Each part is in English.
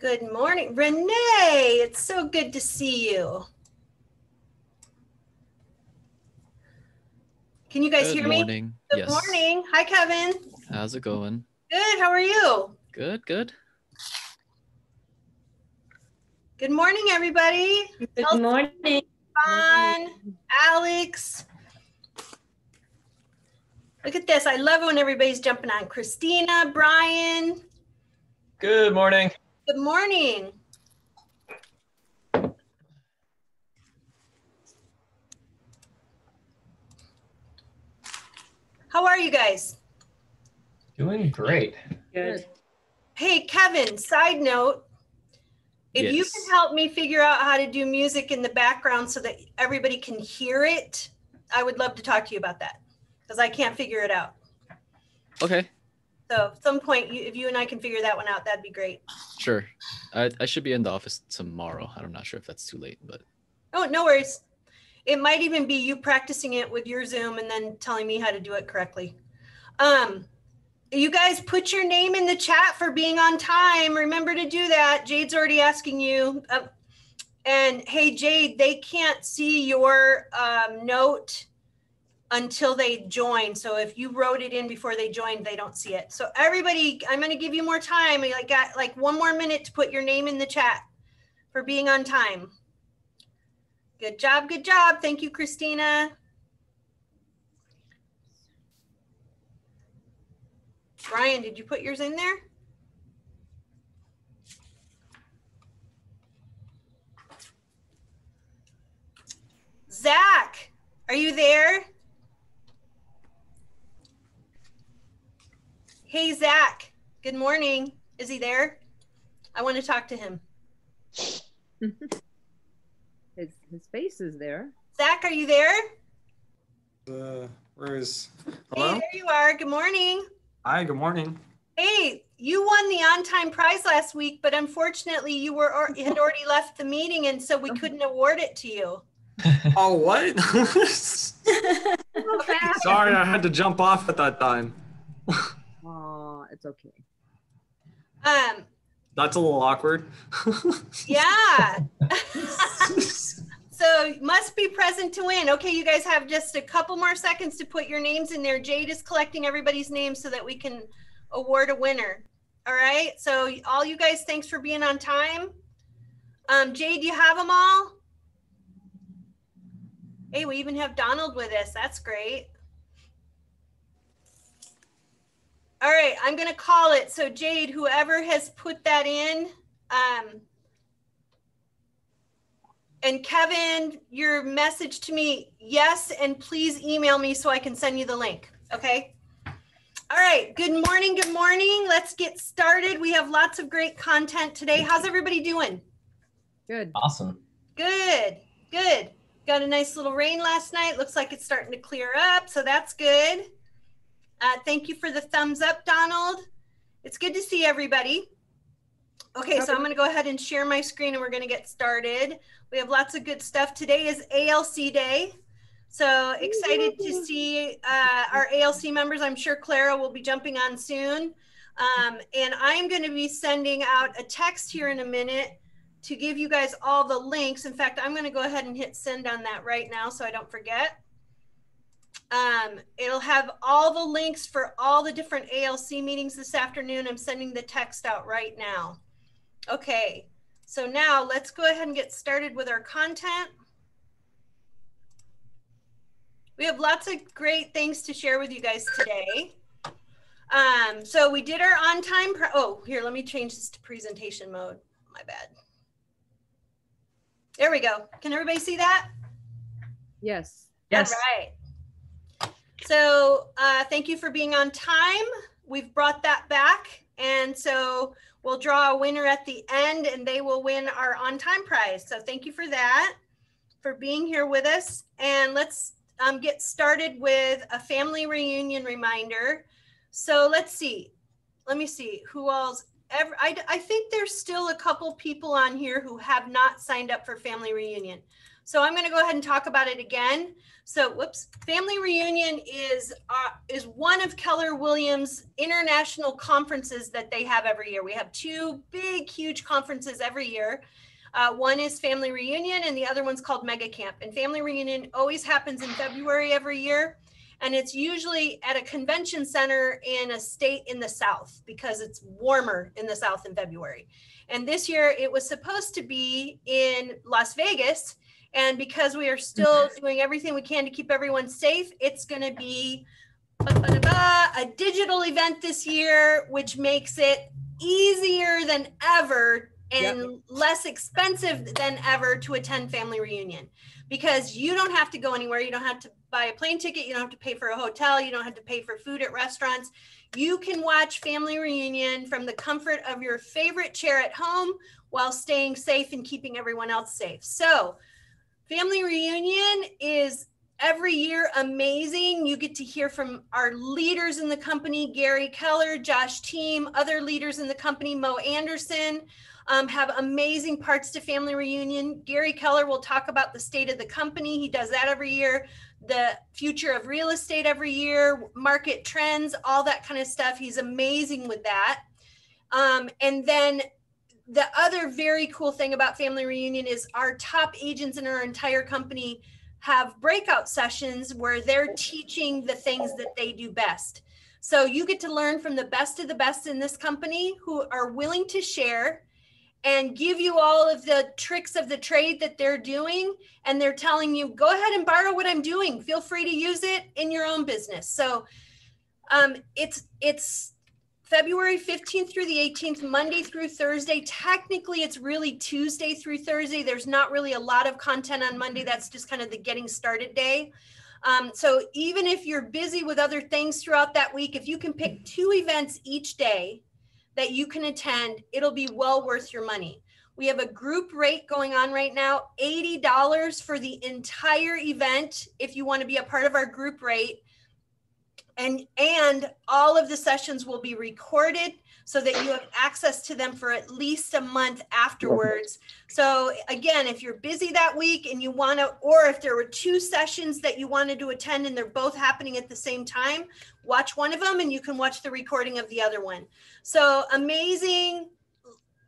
Good morning, Renee. It's so good to see you. Can you guys hear me? Good morning. Good morning. Hi, Kevin. How's it going? Good. How are you? Good, good. Good morning, everybody. Good morning. Bon, Alex. Look at this. I love it when everybody's jumping on. Christina, Brian. Good morning. Good morning. How are you guys? Doing great. Good. Hey, Kevin, side note, if you Yes. can help me figure out how to do music in the background so that everybody can hear it, I would love to talk to you about that because I can't figure it out. Okay, So at some point, if you and I can figure that one out, that'd be great. sure. I should be in the office tomorrow. I'm not sure if that's too late, but Oh, no worries. It might even be you practicing it with your Zoom and then telling me how to do it correctly. You guys put your name in the chat for being on time. Remember to do that. Jade's already asking you. And hey, Jade, they can't see your note until they join. So if you wrote it in before they joined, they don't see it. So everybody, I'm going to give you more time. I got like 1 more minute to put your name in the chat for being on time. Good job. Good job. Thank you, Christina. Brian, did you put yours in there? Zach, are you there? Hey, Zach, good morning. Is he there? I want to talk to him. His face is there. Zach, are you there? Where is? Hey, Hello? there you are. Good morning. Hi, good morning. Hey, you won the on-time prize last week, but unfortunately you had already left the meeting, and so we couldn't award it to you. Oh, what? Okay. Sorry, I had to jump off at that time. Oh, it's okay. That's a little awkward. Yeah. So must be present to win. Okay, you guys have just a couple more seconds to put your names in there. Jade is collecting everybody's names so that we can award a winner. All right, so all you guys, thanks for being on time. Jade, do you have them all? Hey, we even have Donald with us. That's great. All right, I'm gonna call it. So Jade, whoever has put that in, and Kevin, your message to me, yes, and please email me so I can send you the link, okay? All right, good morning, good morning. Let's get started. We have lots of great content today. How's everybody doing? Good. Awesome. Good, good. Got a nice little rain last night. Looks like it's starting to clear up, so that's good. Thank you for the thumbs up, Donald. It's good to see everybody. Okay, so I'm going to go ahead and share my screen and we're going to get started. We have lots of good stuff. Today is ALC Day. So excited to see our ALC members. I'm sure Clara will be jumping on soon. And I'm going to be sending out a text here in a minute to give you guys all the links. In fact, I'm going to go ahead and hit send on that right now so I don't forget. It'll have all the links for all the different ALC meetings this afternoon. I'm sending the text out right now. Okay, so now let's go ahead and get started with our content. We have lots of great things to share with you guys today. So we did our on-time, oh, here, let me change this to presentation mode. My bad. There we go. Can everybody see that? Yes. Yes. All right. So thank you for being on time. We've brought that back. And so we'll draw a winner at the end and they will win our on-time prize. So thank you for that, for being here with us. And let's get started with a family reunion reminder. So let's see. Let me see who else. I think there's still a couple people on here who have not signed up for family reunion. So I'm going to go ahead and talk about it again. So, Family Reunion is one of Keller Williams' international conferences that they have every year. We have two big, huge conferences every year. One is Family Reunion and the other one's called Mega Camp. And Family Reunion always happens in February every year. And it's usually at a convention center in a state in the South because it's warmer in the South in February. And this year it was supposed to be in Las Vegas. And because we are still doing everything we can to keep everyone safe, it's going to be a digital event this year, which makes it easier than ever and less expensive than ever to attend Family Reunion, because you don't have to go anywhere. You don't have to buy a plane ticket. You don't have to pay for a hotel. You don't have to pay for food at restaurants. You can watch Family Reunion from the comfort of your favorite chair at home while staying safe and keeping everyone else safe. So Family Reunion is every year amazing. You get to hear from our leaders in the company, Gary Keller, Josh Team, other leaders in the company, Mo Anderson, have amazing parts to Family Reunion. Gary Keller will talk about the state of the company. He does that every year. The future of real estate every year, market trends, all that kind of stuff. He's amazing with that. And then the other very cool thing about Family Reunion is our top agents in our entire company have breakout sessions where they're teaching the things that they do best. So you get to learn from the best of the best in this company who are willing to share and give you all of the tricks of the trade that they're doing. And they're telling you, go ahead and borrow what I'm doing. Feel free to use it in your own business. So it's February 15th through the 18th, Monday through Thursday. Technically, it's really Tuesday through Thursday. There's not really a lot of content on Monday. That's just kind of the getting started day. So even if you're busy with other things throughout that week, if you can pick 2 events each day that you can attend, it'll be well worth your money. We have a group rate going on right now, $80 for the entire event if you want to be a part of our group rate. And all of the sessions will be recorded so that you have access to them for at least a month afterwards. So again, if you're busy that week and you want to, or if there were 2 sessions that you wanted to attend and they're both happening at the same time, watch one of them and you can watch the recording of the other one. So amazing,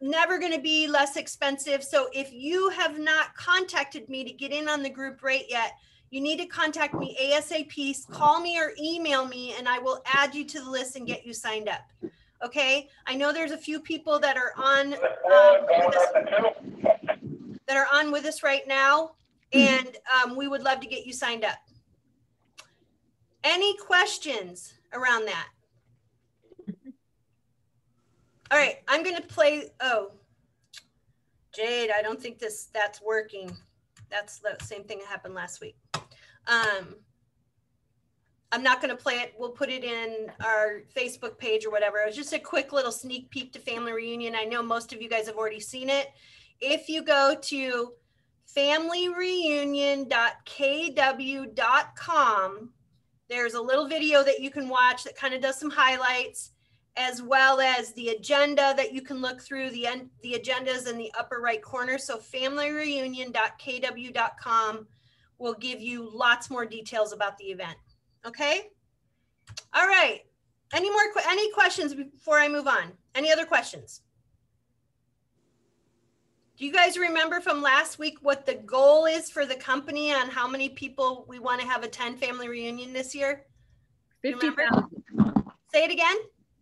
never going to be less expensive. So if you have not contacted me to get in on the group rate yet, you need to contact me ASAP, call me or email me, and I will add you to the list and get you signed up. Okay. I know there's a few people that are on with us right now, and we would love to get you signed up. Any questions around that? All right, I'm going to play. Oh, Jade, I don't think that's working. That's the same thing that happened last week. I'm not going to play it. We'll put it in our Facebook page or whatever. It was just a quick little sneak peek to Family Reunion. I know most of you guys have already seen it. If you go to familyreunion.kw.com, there's a little video that you can watch that kind of does some highlights, as well as the agenda that you can look through. The agenda is in the upper right corner. So familyreunion.kw.com will give you lots more details about the event. Okay. All right. Any questions before I move on? Any other questions? Do you guys remember from last week what the goal is for the company on how many people we want to have attend Family Reunion this year? 50,000. Say it again.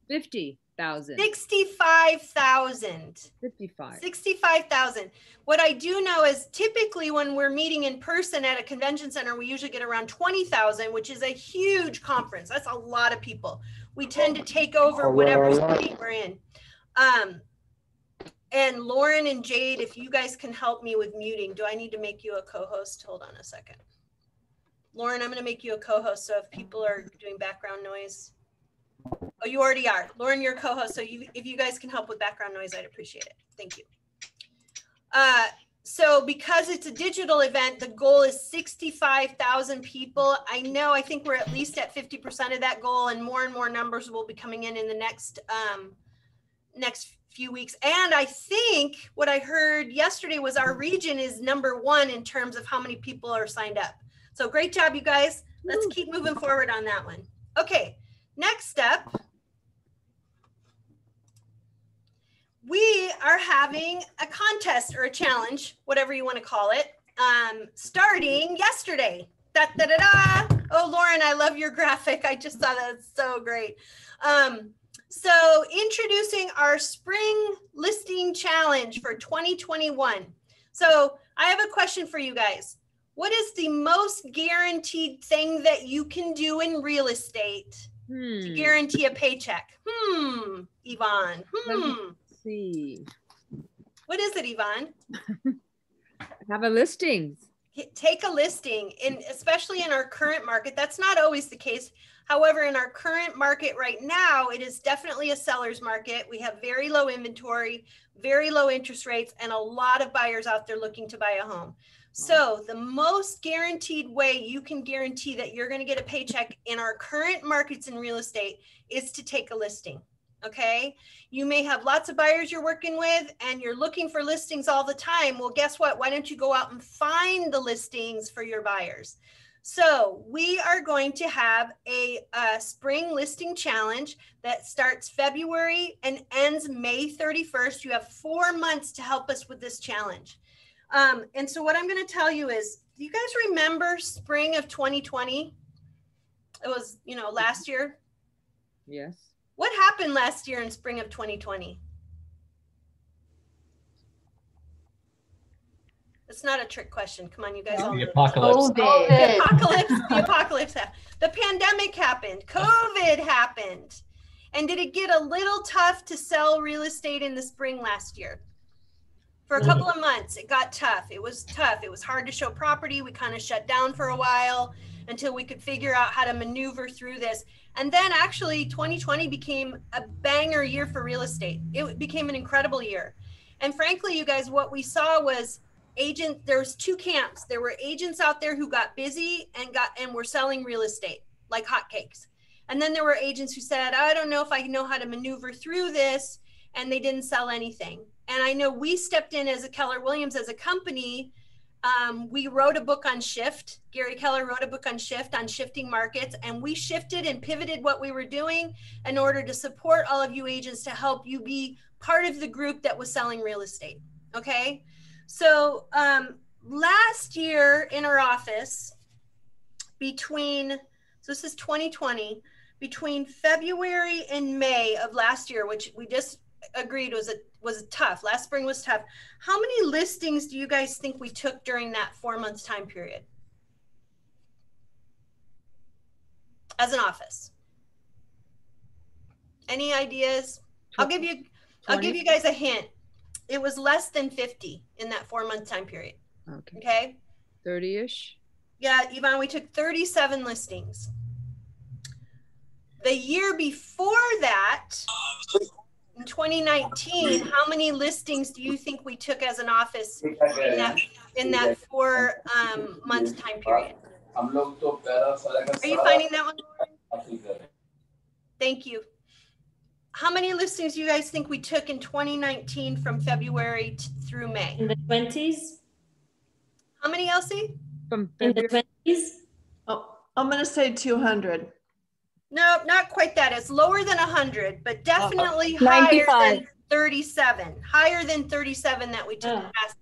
50,000. 65,000. 55. 65,000. What I do know is typically when we're meeting in person at a convention center, we usually get around 20,000, which is a huge conference. That's a lot of people. We tend to take over whatever city we're in. And Lauren and Jade, if you guys can help me with muting, do I need to make you a co-host? Hold on a second. Lauren, I'm going to make you a co-host. So if people are doing background noise. Oh, you already are. Lauren, you're a co-host. So if you guys can help with background noise, I'd appreciate it. Thank you. So because it's a digital event, the goal is 65,000 people. I think we're at least at 50% of that goal, and more numbers will be coming in the next few weeks. And I think what I heard yesterday was our region is #1 in terms of how many people are signed up. So great job, you guys. Let's keep moving forward on that one. Okay, next up, we are having a contest or a challenge, whatever you want to call it, starting yesterday. Da, da, da, da. Oh, Lauren, I love your graphic. I just saw that. It's so great. So introducing our spring listing challenge for 2021. So I have a question for you guys. What is the most guaranteed thing that you can do in real estate to guarantee a paycheck? Yvonne. Let's see. What is it, Yvonne? Have a listings. Take a listing, especially in our current market. That's not always the case. However, in our current market right now, it is definitely a seller's market. We have very low inventory, very low interest rates, and a lot of buyers out there looking to buy a home. So the most guaranteed way you can guarantee that you're going to get a paycheck in our current markets in real estate is to take a listing. Okay. You may have lots of buyers you're working with and you're looking for listings all the time. Well, guess what? Why don't you go out and find the listings for your buyers? So we are going to have a spring listing challenge that starts February and ends May 31st. You have 4 months to help us with this challenge. And so what I'm going to tell you is, do you guys remember spring of 2020? It was, last year. Yes. What happened last year in spring of 2020? It's not a trick question. Come on, you guys. The apocalypse. The apocalypse. The pandemic happened. COVID happened. And did it get a little tough to sell real estate in the spring last year? For a couple of months, it got tough. It was tough. It was hard to show property. We kind of shut down for a while until we could figure out how to maneuver through this. And then actually 2020 became a banger year for real estate. It became an incredible year. And frankly, you guys, what we saw was there's 2 camps. There were agents out there who got busy and were selling real estate like hotcakes. And then there were agents who said, I don't know if I know how to maneuver through this, and they didn't sell anything. And I know we stepped in as a Keller Williams as a company. We wrote a book on shift. Gary Keller wrote a book on shift, on shifting markets, and we shifted and pivoted what we were doing in order to support all of you agents to help you be part of the group that was selling real estate. Okay. So last year in our office, so this is 2020, between February and May of last year, which we just agreed was tough. Last spring was tough. How many listings do you guys think we took during that 4 months time period as an office? Any ideas? I'll give you guys a hint. It was less than 50 in that 4 month time period. Okay. 30-ish. Yeah, Yvonne, we took 37 listings. The year before that, in 2019, how many listings do you think we took as an office in that 4 month time period? Are you finding that one, Lauren? Thank you. How many listings do you guys think we took in 2019 from February through May? In the 20s. How many, Elsie? From In the 20s. Oh, I'm going to say 200. No, not quite that. It's lower than 100, but definitely higher than 37. Higher than 37 that we took last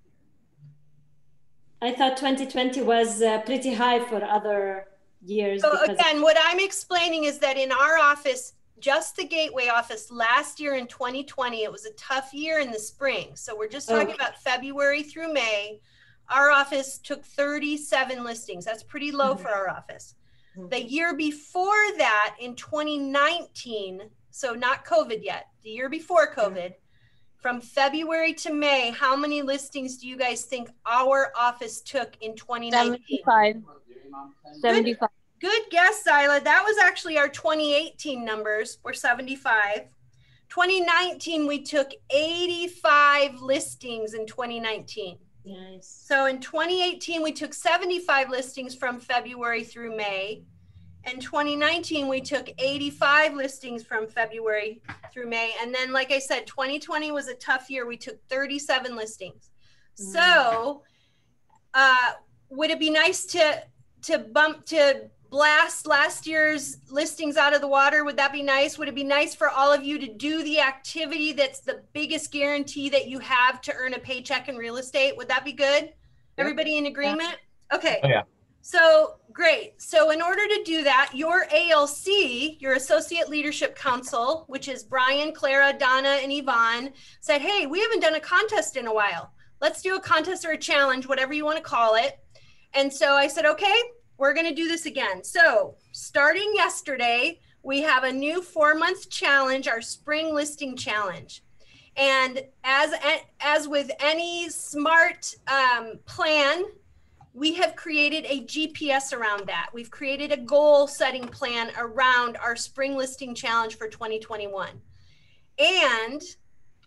year. I thought 2020 was pretty high for other years. So again, what I'm explaining is that in our office, just the Gateway office last year in 2020, it was a tough year in the spring. So we're just talking about February through May. Our office took 37 listings. That's pretty low for our office. The year before that in 2019, so not COVID yet, the year before COVID, from February to May, how many listings do you guys think our office took in 2019? 75. Good guess, Zyla. That was actually our 2018 numbers were 75. 2019, we took 85 listings in 2019. Nice. So in 2018, we took 75 listings from February through May. In 2019, we took 85 listings from February through May. And then, like I said, 2020 was a tough year. We took 37 listings. So would it be nice to blast last year's listings out of the water? Would that be nice? Would it be nice for all of you to do the activity that's the biggest guarantee that you have to earn a paycheck in real estate? Would that be good? Everybody in agreement? Okay. Oh, yeah. So great. So in order to do that, your ALC, your Associate Leadership Council, which is Brian, Clara, Donna, and Yvonne, said, hey, we haven't done a contest in a while. Let's do a contest or a challenge, whatever you want to call it. And so I said, okay, we're going to do this again. So starting yesterday, we have a new 4-month challenge, our spring listing challenge. And as with any smart plan, we have created a GPS around that. We've created a goal setting plan around our spring listing challenge for 2021. And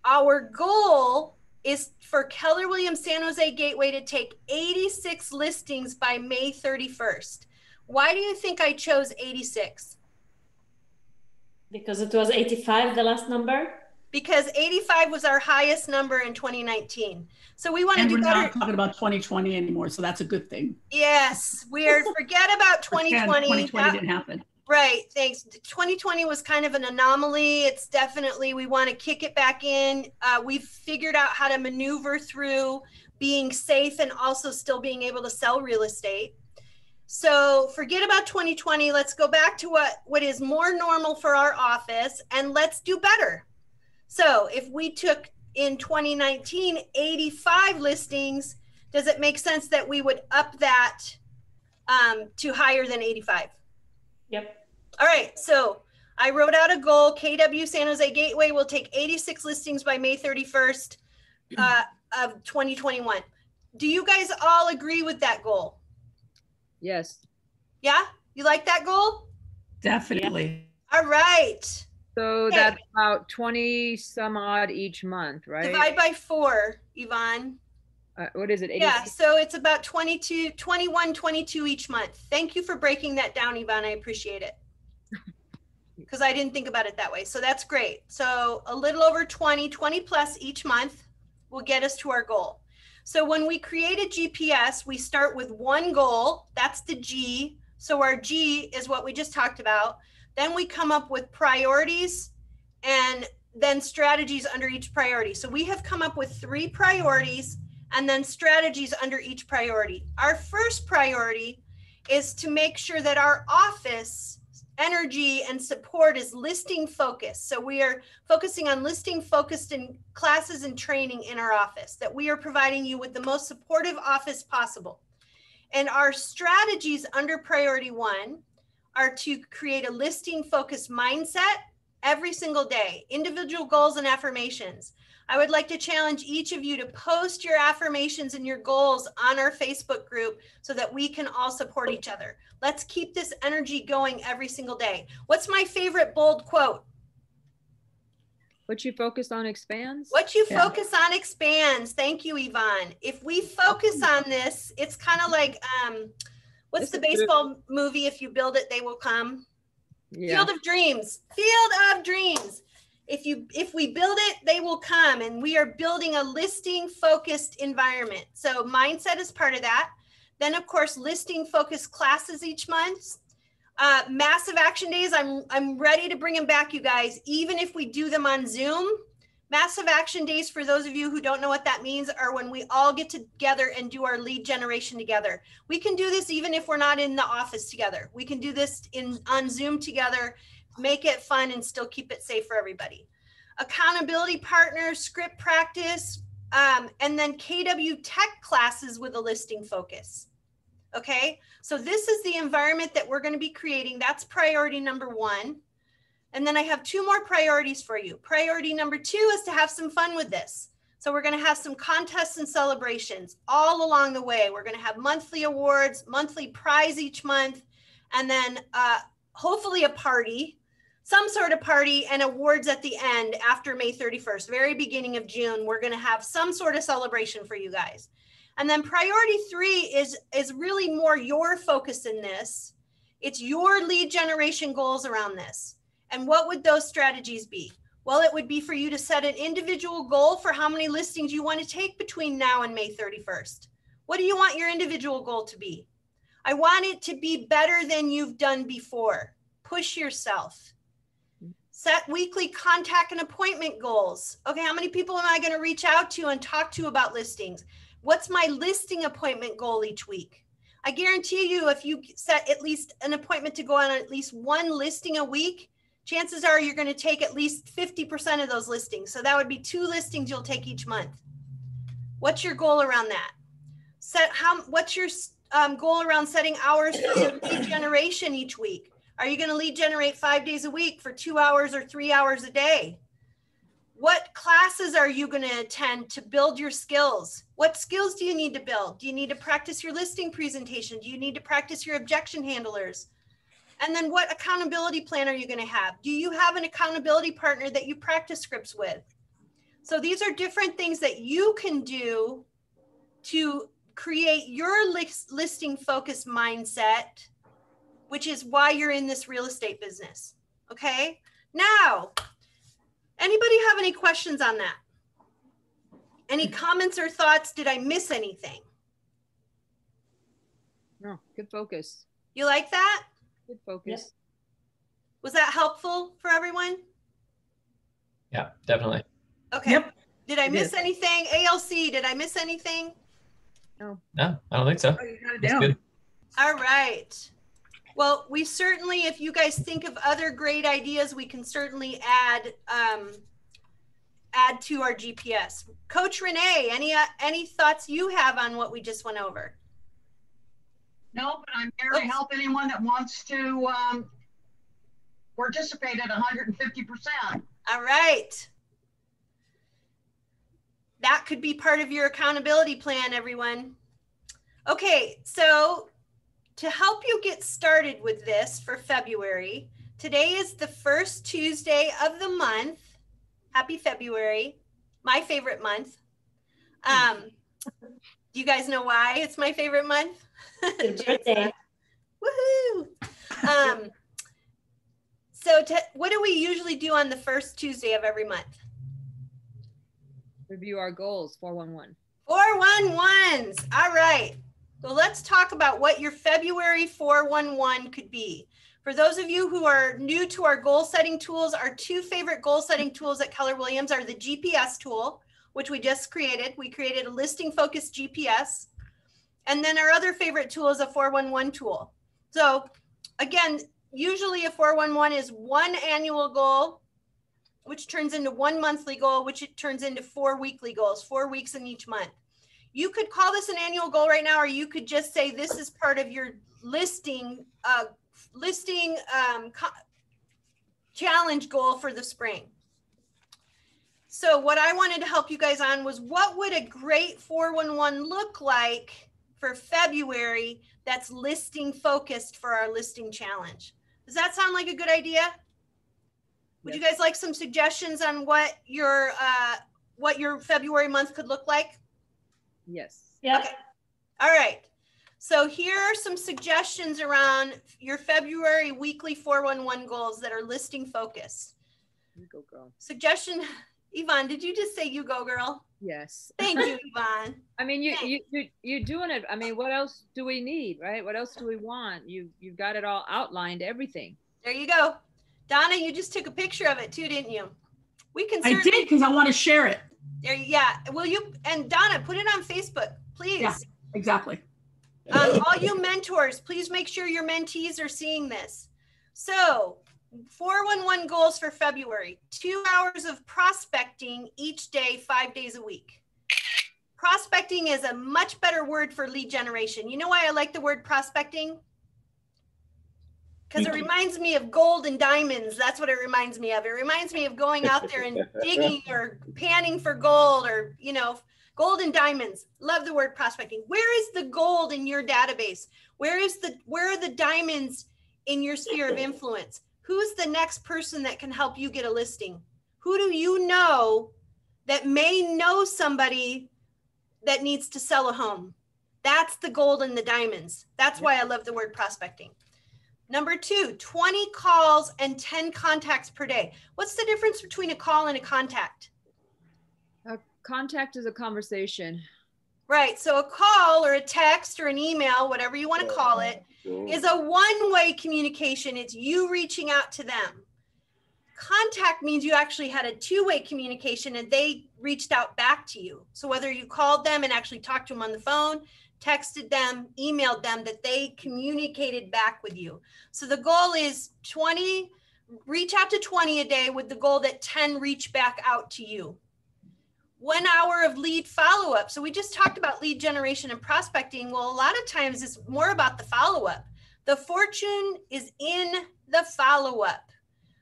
our goal is for Keller Williams San Jose Gateway to take 86 listings by May 31st. Why do you think I chose 86? Because it was 85, the last number. Because 85 was our highest number in 2019. So we want to do we're better. not talking about 2020 anymore, so that's a good thing. Yes, forget about 2020. 2020 didn't happen. Right, thanks. 2020 was kind of an anomaly. It's definitely, we want to kick it back in. We've figured out how to maneuver through being safe and also still being able to sell real estate. So forget about 2020. Let's go back to what is more normal for our office, and let's do better. So if we took in 2019 85 listings, does it make sense that we would up that to higher than 85? Yep. All right, so I wrote out a goal. KW San Jose Gateway will take 86 listings by May 31st of 2021. Do you guys all agree with that goal? Yes. Yeah, you like that goal? Definitely. All right. So Okay. that's about 20 some odd each month, right? Divide by 4, Yvonne. What is it? Yeah, 86? so it's about 21, 22 each month. Thank you for breaking that down, Yvonne. I appreciate it. Because I didn't think about it that way. So that's great. So a little over 20 plus each month will get us to our goal. So when we create a GPS, we start with one goal. That's the G. So our G is what we just talked about. Then we come up with priorities and then strategies under each priority. So we have come up with 3 priorities and then strategies under each priority. Our first priority is to make sure that our office energy and support is listing focused. So we are focusing on listing focused in classes and training in our office, that we are providing you with the most supportive office possible. And our strategies under priority 1 are to create a listing focused mindset every single day, individual goals and affirmations. I would like to challenge each of you to post your affirmations and your goals on our Facebook group so that we can all support each other. Let's keep this energy going every single day. What's my favorite bold quote? What you focus on expands? What you Yeah. focus on expands. Thank you, Yvonne. If we focus on this, it's kind of like, what's the baseball movie? If you build it, they will come. Yeah. Field of Dreams. Field of Dreams. If we build it, they will come. And we are building a listing focused environment. So mindset is part of that. Then of course, listing focused classes each month. Massive action days. I'm ready to bring them back, you guys, even if we do them on Zoom. Massive action days, for those of you who don't know what that means, are when we all get together and do our lead generation together. We can do this even if we're not in the office together. We can do this on Zoom together, make it fun and still keep it safe for everybody. Accountability partners, script practice, and then KW Tech classes with a listing focus. Okay, so this is the environment that we're going to be creating. That's priority number 1. And then I have 2 more priorities for you. Priority number 2 is to have some fun with this. So we're going to have some contests and celebrations all along the way. We're going to have monthly awards, monthly prize each month, and then hopefully a party, some sort of party, and awards at the end after May 31st, very beginning of June. We're going to have some sort of celebration for you guys. And then priority 3 is really more your focus in this, It's your lead generation goals around this. And what would those strategies be? Well, it would be for you to set an individual goal for how many listings you want to take between now and May 31st. What do you want your individual goal to be? I want it to be better than you've done before. Push yourself. Set weekly contact and appointment goals. Okay, how many people am I going to reach out to and talk to about listings? What's my listing appointment goal each week? I guarantee you, if you set at least an appointment to go on at least one listing a week, chances are you're going to take at least 50% of those listings. So that would be 2 listings you'll take each month. What's your goal around that? What's your goal around setting hours for lead generation each week? Are you going to lead generate 5 days a week for 2 hours or 3 hours a day? What classes are you going to attend to build your skills? What skills do you need to build? Do you need to practice your listing presentation? Do you need to practice your objection handlers? And then what accountability plan are you going to have? Do you have an accountability partner that you practice scripts with? So these are different things that you can do to create your listing focused mindset, which is why you're in this real estate business. Okay. Now, anybody have any questions on that? Any comments or thoughts? Did I miss anything? No, good focus. You like that? Good focus. Yep. Was that helpful for everyone? Yeah, definitely. Okay. Yep. Did I It miss is. anything? ALC, did I miss anything? No, I don't think so. Oh, you got it That's down. good. All right. Well, we certainly, if you guys think of other great ideas, we can certainly add to our GPS. Coach Renee, any thoughts you have on what we just went over? No, but I'm here to help anyone that wants to participate at 150%. All right. That could be part of your accountability plan, everyone. Okay, so to help you get started with this for February, today is the first Tuesday of the month. Happy February, my favorite month. Do you guys know why it's my favorite month? Good birthday. Woohoo! What do we usually do on the first Tuesday of every month? Review our goals, 411. 411s. All right. So let's talk about what your February 411 could be. For those of you who are new to our goal setting tools, our 2 favorite goal setting tools at Keller Williams are the GPS tool, which we just created. We created a listing focused GPS. And then our other favorite tool is a 411 tool. So again, usually a 411 is 1 annual goal, which turns into 1 monthly goal, which it turns into 4 weekly goals, 4 weeks in each month. You could call this an annual goal right now, or you could just say this is part of your listing challenge goal for the spring. So what I wanted to help you guys on was, what would a great 411 look like for February that's listing focused for our listing challenge? Does that sound like a good idea? Would you guys like some suggestions on what your February month could look like? Yes. Yep. Okay. All right. So here are some suggestions around your February weekly 411 goals that are listing focused. You go, girl. Suggestion, Yvonne, did you just say you go, girl? Yes. Thank you, Yvonne. I mean, you're doing it. I mean, what else do we need, right? What else do we want? You've got it all outlined, everything. There you go. Donna, you just took a picture of it too, didn't you? We can I did because I want to share it. There, yeah. Will you, and Donna, put it on Facebook, please. Yeah. Exactly. All you mentors, please make sure your mentees are seeing this. So 411 goals for February: 2 hours of prospecting each day, 5 days a week. Prospecting is a much better word for lead generation. You know why I like the word prospecting? Because it reminds me of gold and diamonds. That's what it reminds me of. It reminds me of going out there and digging or panning for gold, or, you know, gold and diamonds. Love the word prospecting. Where is the gold in your database? Where are the diamonds in your sphere of influence? Who's the next person that can help you get a listing? Who do you know that may know somebody that needs to sell a home? That's the gold and the diamonds. That's why I love the word prospecting. Number 2, 20 calls and 10 contacts per day. What's the difference between a call and a contact? A contact is a conversation. Right. So a call or a text or an email, whatever you want to call it, is a one-way communication. It's you reaching out to them. Contact means you actually had a two-way communication and they reached out back to you. So whether you called them and actually talked to them on the phone, texted them, emailed them, that they communicated back with you. So the goal is 20, reach out to 20 a day with the goal that 10 reach back out to you. 1 hour of lead follow-up. So we just talked about lead generation and prospecting. Well, a lot of times it's more about the follow-up. The fortune is in the follow-up.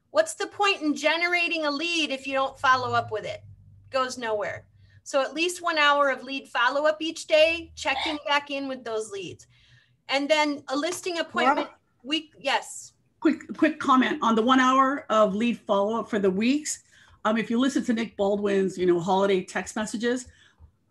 What's the point in generating a lead if you don't follow up with it? Goes nowhere. So at least 1 hour of lead follow-up each day, checking back in with those leads. And then a listing appointment week. Yes. Quick comment on the 1 hour of lead follow-up for the weeks. If you listen to Nick Baldwin's, holiday text messages,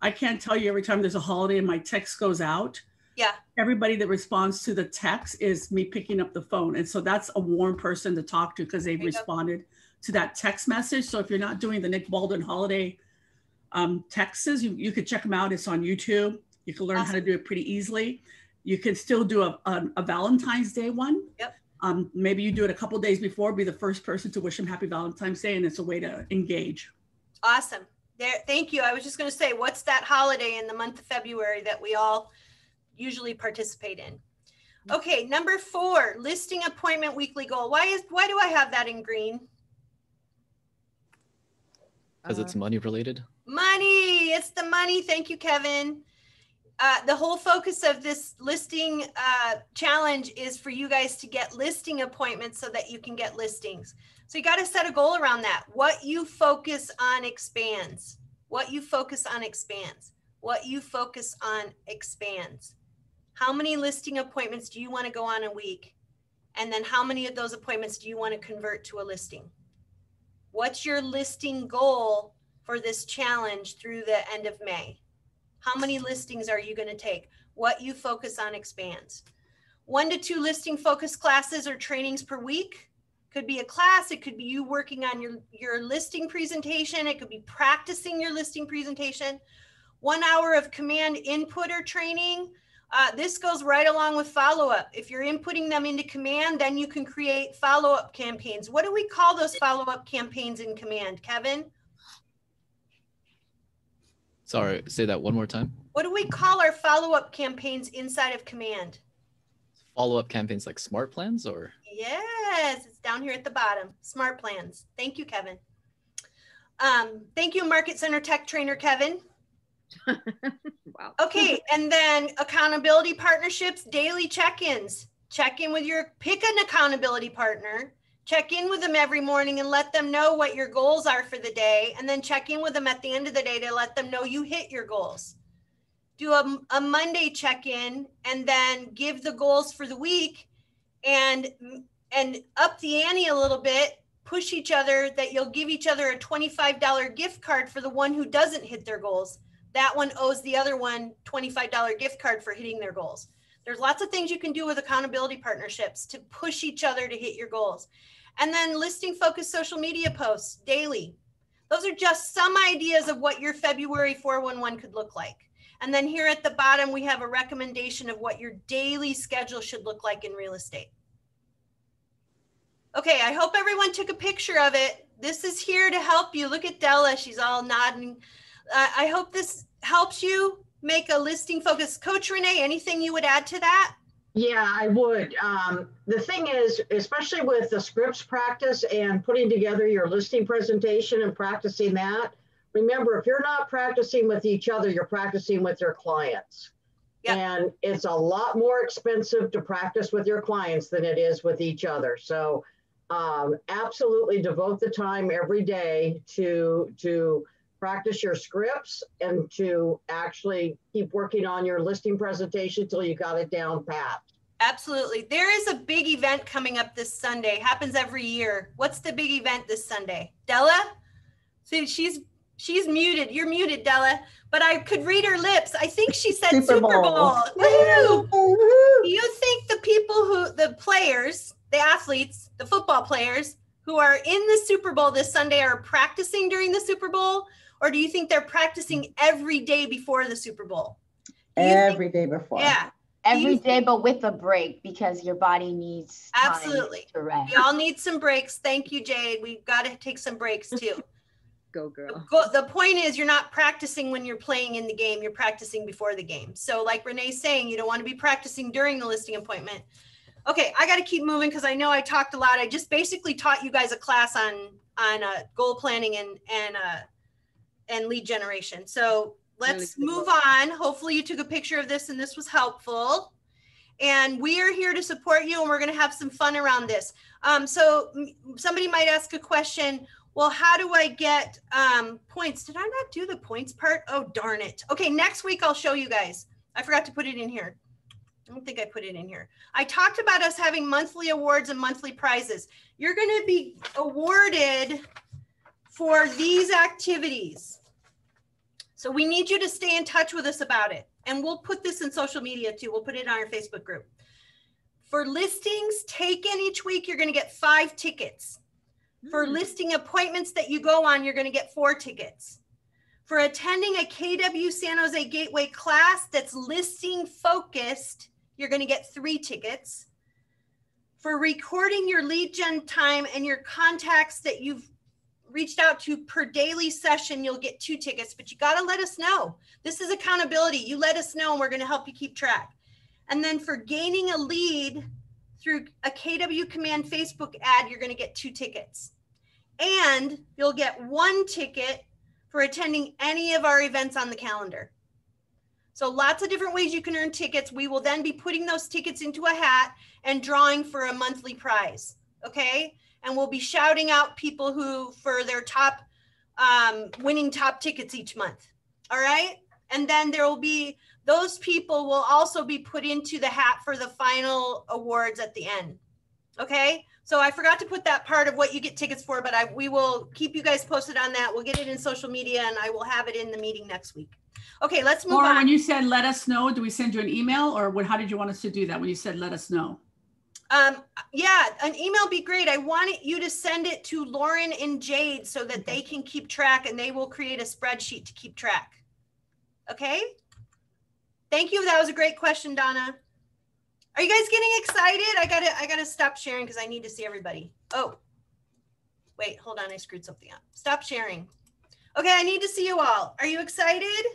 I can't tell you every time there's a holiday and my text goes out. Yeah. Everybody that responds to the text is me picking up the phone. And so that's a warm person to talk to because they've responded to that text message. So if you're not doing the Nick Baldwin holiday texts, you could check them out. It's on YouTube. You can learn how to do it pretty easily. You can still do a Valentine's Day one. Yep. Maybe you do it a couple days before, be the first person to wish them happy Valentine's Day, and it's a way to engage. Awesome. Thank you. I was just going to say, what's that holiday in the month of February that we all usually participate in? Okay, number 4, listing appointment weekly goal. Why do I have that in green? Because it's money related. Money. It's the money. Thank you, Kevin. The whole focus of this listing challenge is for you guys to get listing appointments so that you can get listings. So you got to set a goal around that. What you focus on expands. What you focus on expands. What you focus on expands. How many listing appointments do you want to go on a week? And then how many of those appointments do you want to convert to a listing? What's your listing goal for this challenge through the end of May? How many listings are you going to take? What you focus on expands. 1 to 2 listing focus classes or trainings per week. Could be a class. It could be you working on your listing presentation. It could be practicing your listing presentation. 1 hour of command input or training. This goes right along with follow-up. If you're inputting them into command, then you can create follow-up campaigns. What do we call those follow-up campaigns in command, Kevin? Sorry, say that one more time. What do we call our follow-up campaigns inside of command? Follow-up campaigns like smart plans or? Yes, it's down here at the bottom. Smart plans. Thank you, Kevin. Thank you, Market Center Tech Trainer, Kevin. Wow. Okay, and then accountability partnerships, daily check-ins. Check in with pick an accountability partner. Check in with them every morning and let them know what your goals are for the day. And then check in with them at the end of the day to let them know you hit your goals. Do a Monday check-in and then give the goals for the week and up the ante a little bit, push each other that you'll give each other a $25 gift card for the one who doesn't hit their goals. That one owes the other one $25 gift card for hitting their goals. There's lots of things you can do with accountability partnerships to push each other to hit your goals. And then listing focused social media posts daily. Those are just some ideas of what your February 411 could look like. And then here at the bottom, we have a recommendation of what your daily schedule should look like in real estate. Okay, I hope everyone took a picture of it. This is here to help you. Look at Della, she's all nodding. I hope this helps you make a listing focus. Coach Renee, anything you would add to that? Yeah, I would. The thing is, especially with the scripts practice and putting together your listing presentation and practicing that, remember, if you're not practicing with each other, you're practicing with your clients. Yep. And it's a lot more expensive to practice with your clients than it is with each other. So absolutely devote the time every day to practice your scripts and to actually keep working on your listing presentation till you got it down pat. Absolutely. There is a big event coming up this Sunday. Happens every year. What's the big event this Sunday? Della? So she's She's muted. You're muted, Della. But I could read her lips. I think she said Super Super Bowl. Bowl. Woo! Do you think the people the players, the athletes, the football players who are in the Super Bowl this Sunday are practicing during the Super Bowl? Or do you think they're practicing every day before the Super Bowl? Every day before. Yeah. Every day, but with a break because your body needs time Absolutely. to rest. We all need some breaks. Thank you, Jade. We've got to take some breaks too. Go girl. The point is you're not practicing when you're playing in the game. You're practicing before the game. So like Renee's saying, you don't want to be practicing during the listing appointment. Okay, I got to keep moving because I know I talked a lot. I just basically taught you guys a class on goal planning and lead generation. So let's move on. Hopefully you took a picture of this and this was helpful. And we are here to support you and we're going to have some fun around this. So somebody might ask a question. Well, how do I get points? Did I not do the points part? Oh, darn it. Okay, next week I'll show you guys. I forgot to put it in here. I don't think I put it in here. I talked about us having monthly awards and monthly prizes. You're going to be awarded for these activities. So we need you to stay in touch with us about it. And we'll put this in social media too. We'll put it on our Facebook group. For listings taken each week, you're going to get 5 tickets. For listing appointments that you go on, you're going to get 4 tickets. For attending a KW San Jose Gateway class that's listing focused, you're going to get 3 tickets. For recording your lead gen time and your contacts that you've reached out to per daily session, you'll get 2 tickets, but you got to let us know. This is accountability. You let us know and we're going to help you keep track. And then for gaining a lead through a KW Command Facebook ad, you're going to get 2 tickets. And you'll get 1 ticket for attending any of our events on the calendar. So lots of different ways you can earn tickets. We will then be putting those tickets into a hat and drawing for a monthly prize. Okay. And we'll be shouting out people who for their top winning top tickets each month. All right. And then there will be those people will also be put into the hat for the final awards at the end. Okay. So I forgot to put that part of what you get tickets for, but we will keep you guys posted on that. We'll get it in social media and I will have it in the meeting next week. Okay, let's move on. When you said let us know, do we send you an email or how did you want us to do that when you said let us know? Yeah, an email be great. I wanted you to send it to Lauren and Jade so that they can keep track and they will create a spreadsheet to keep track. Okay. Thank you. That was a great question, Donna. Are you guys getting excited? I gotta stop sharing because I need to see everybody. Oh, wait, hold on. I screwed something up. Stop sharing. Okay, I need to see you all. Are you excited?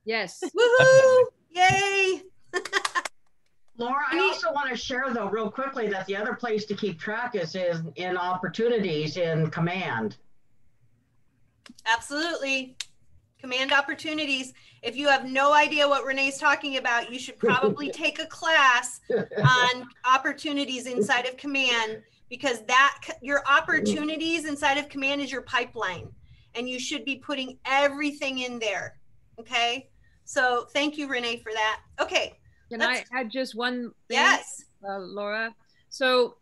Yes. Woohoo! Yay! Laura, I also want to share though real quickly that the other place to keep track is in opportunities in Command. Absolutely. Command opportunities. If you have no idea what Renee's talking about, you should probably take a class on opportunities inside of Command because your opportunities inside of Command is your pipeline and you should be putting everything in there. Okay. So thank you, Renee, for that. Okay. Can I add just one thing? Yes. Laura. So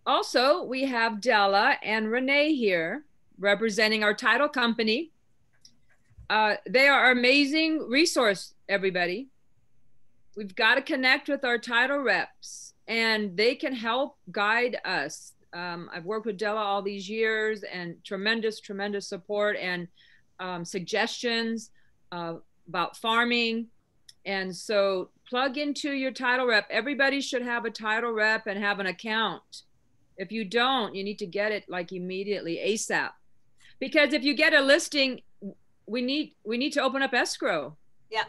also we have Della and Renee here representing our title company. They are amazing resource, everybody. We've got to connect with our title reps and they can help guide us. I've worked with Della all these years and tremendous support and suggestions about farming. And so plug into your title rep. Everybody should have a title rep and have an account. If you don't, you need to get it like immediately, ASAP. Because if you get a listing, we need to open up escrow. Yeah.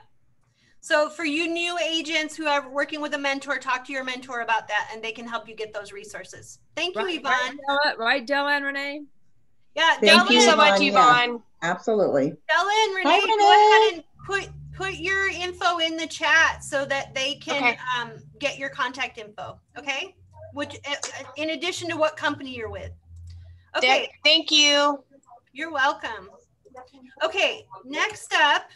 So for you new agents who are working with a mentor, talk to your mentor about that and they can help you get those resources. Thank you, Yvonne. Right, Della and Renee? Yeah, Thank you so much, Yvonne. Yeah, absolutely. Della and Renee, go ahead and put your info in the chat so that they can get your contact info, okay? Which, in addition to what company you're with. Okay. Thank you. You're welcome. Okay, next up,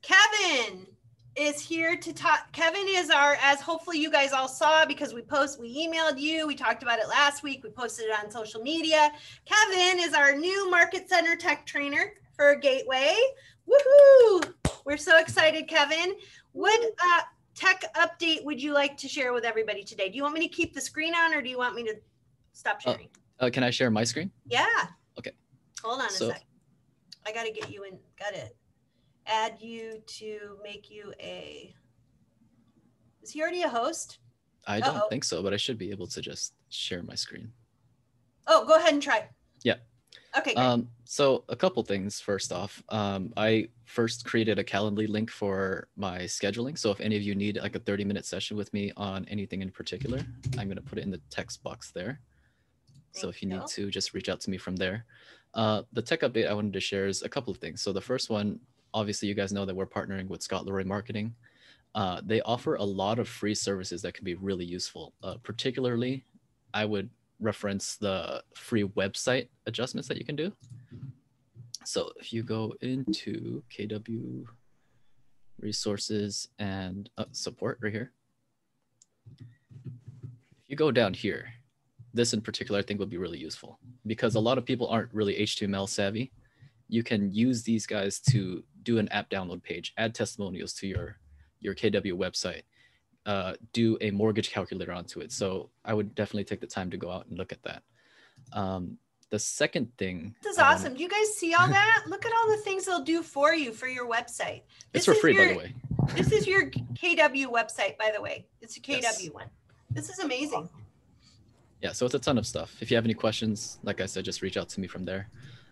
Kevin. is here to talk. Kevin is our, as hopefully you guys all saw, because we emailed you, we talked about it last week, we posted it on social media. Kevin is our new Market Center tech trainer for Gateway. Woohoo! We're so excited, Kevin. What tech update would you like to share with everybody today? Do you want me to keep the screen on, or do you want me to stop sharing? Can I share my screen? Yeah. Okay. Hold on a sec. I got to get you in. Got it. Add you to make you a. Is he already a host? I don't think so, but I should be able to just share my screen. Oh, go ahead and try. Yeah. Okay. Great. So a couple things. First off, I first created a Calendly link for my scheduling. So if any of you need like a 30-minute session with me on anything in particular, I'm going to put it in the text box there. So if you need to, just reach out to me from there. The tech update I wanted to share is a couple of things. So the first one, obviously you guys know that we're partnering with Scott Leroy Marketing. They offer a lot of free services that can be really useful. Particularly, I would reference the free website adjustments that you can do. So if you go into KW resources and support right here, if you go down here, this in particular, I think would be really useful because a lot of people aren't really HTML savvy. You can use these guys to do an app download page, add testimonials to your KW website, do a mortgage calculator onto it. So I would definitely take the time to go out and look at that. The second thing. This is awesome. Do you guys see all that? Look at all the things they'll do for you for your website. It's for free, by the way. This is your KW website, by the way. It's a KW one. This is amazing. Yeah, so it's a ton of stuff. If you have any questions, like I said, just reach out to me from there.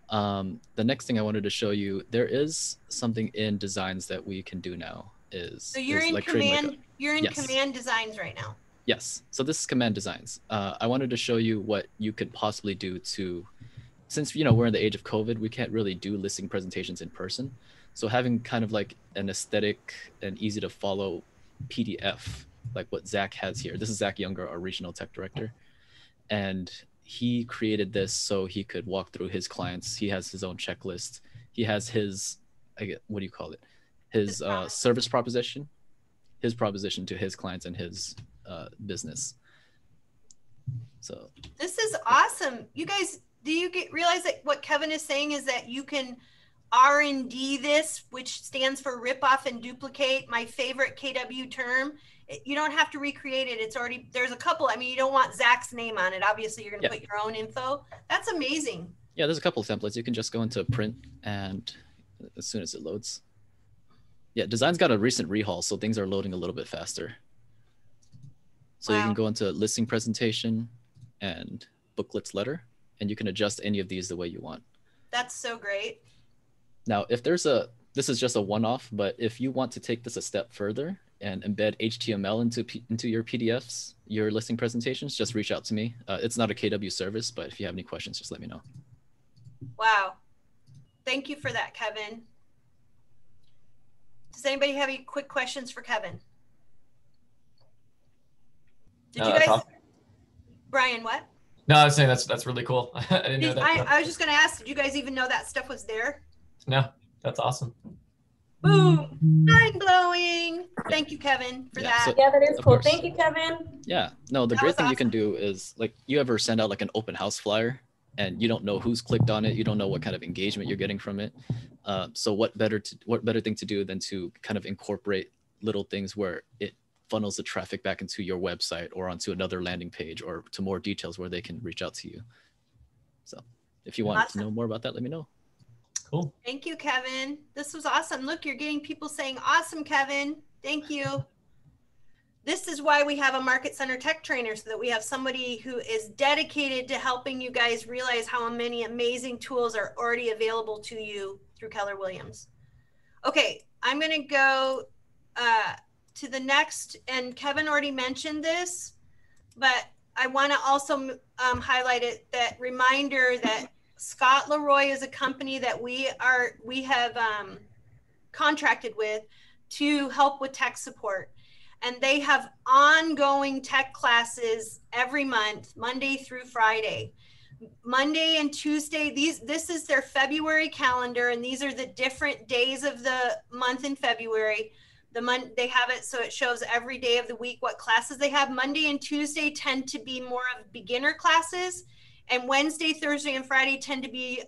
The next thing I wanted to show you, there is something in designs that we can do now. So you're in like command. You're in command designs right now. Yes. So this is command designs. I wanted to show you what you could possibly do to, since we're in the age of COVID, we can't really do listing presentations in person. So having kind of like an aesthetic and easy to follow PDF, like what Zach has here. This is Zach Younger, our regional tech director. And he created this so he could walk through his clients. He has his own checklist. He has his, what do you call it? His service proposition, his proposition to his clients and his business. So this is awesome. You guys, do you realize that what Kevin is saying is that you can R&D this, which stands for rip off and duplicate, my favorite KW term. You don't have to recreate it. It's already, there's a couple. I mean, you don't want Zach's name on it. Obviously, you're going to put your own info. That's amazing. Yeah, there's a couple of templates. You can just go into print and as soon as it loads. Yeah, design's got a recent rehaul, so things are loading a little bit faster. So you can go into listing presentation and booklets letter, and you can adjust any of these the way you want. That's so great. Now, if there's this is just a one-off, but if you want to take this a step further and embed HTML into your PDFs, your listing presentations, just reach out to me. It's not a KW service, but if you have any questions, just let me know. Wow. Thank you for that, Kevin. Does anybody have any quick questions for Kevin? Did you guys, awesome. Brian, what? No, I was saying that's really cool. I didn't know that. I was just going to ask, did you guys even know that stuff was there? No, that's awesome. Boom, mind blowing. Thank you, Kevin, for that. So, yeah, that is cool. Thank you, Kevin. Yeah, no, the great thing you can do is like, you ever send out like an open house flyer and you don't know who's clicked on it. You don't know what kind of engagement you're getting from it. So what better thing to do than to kind of incorporate little things where it funnels the traffic back into your website or onto another landing page or to more details where they can reach out to you. So if you want to know more about that, let me know. Cool. Thank you, Kevin. This was awesome. Look, you're getting people saying, awesome, Kevin. Thank you. This is why we have a Market Center tech trainer, so that we have somebody who is dedicated to helping you guys realize how many amazing tools are already available to you through Keller Williams. Okay, I'm going to go to the next, and Kevin already mentioned this, but I want to also highlight it, that reminder that Scott Leroy is a company that we have contracted with to help with tech support. And they have ongoing tech classes every month, Monday through Friday. Monday and Tuesday, this is their February calendar, and these are the different days of the month in February. They have it so it shows every day of the week what classes they have. Monday and Tuesday tend to be more of beginner classes, and Wednesday, Thursday, and Friday tend to be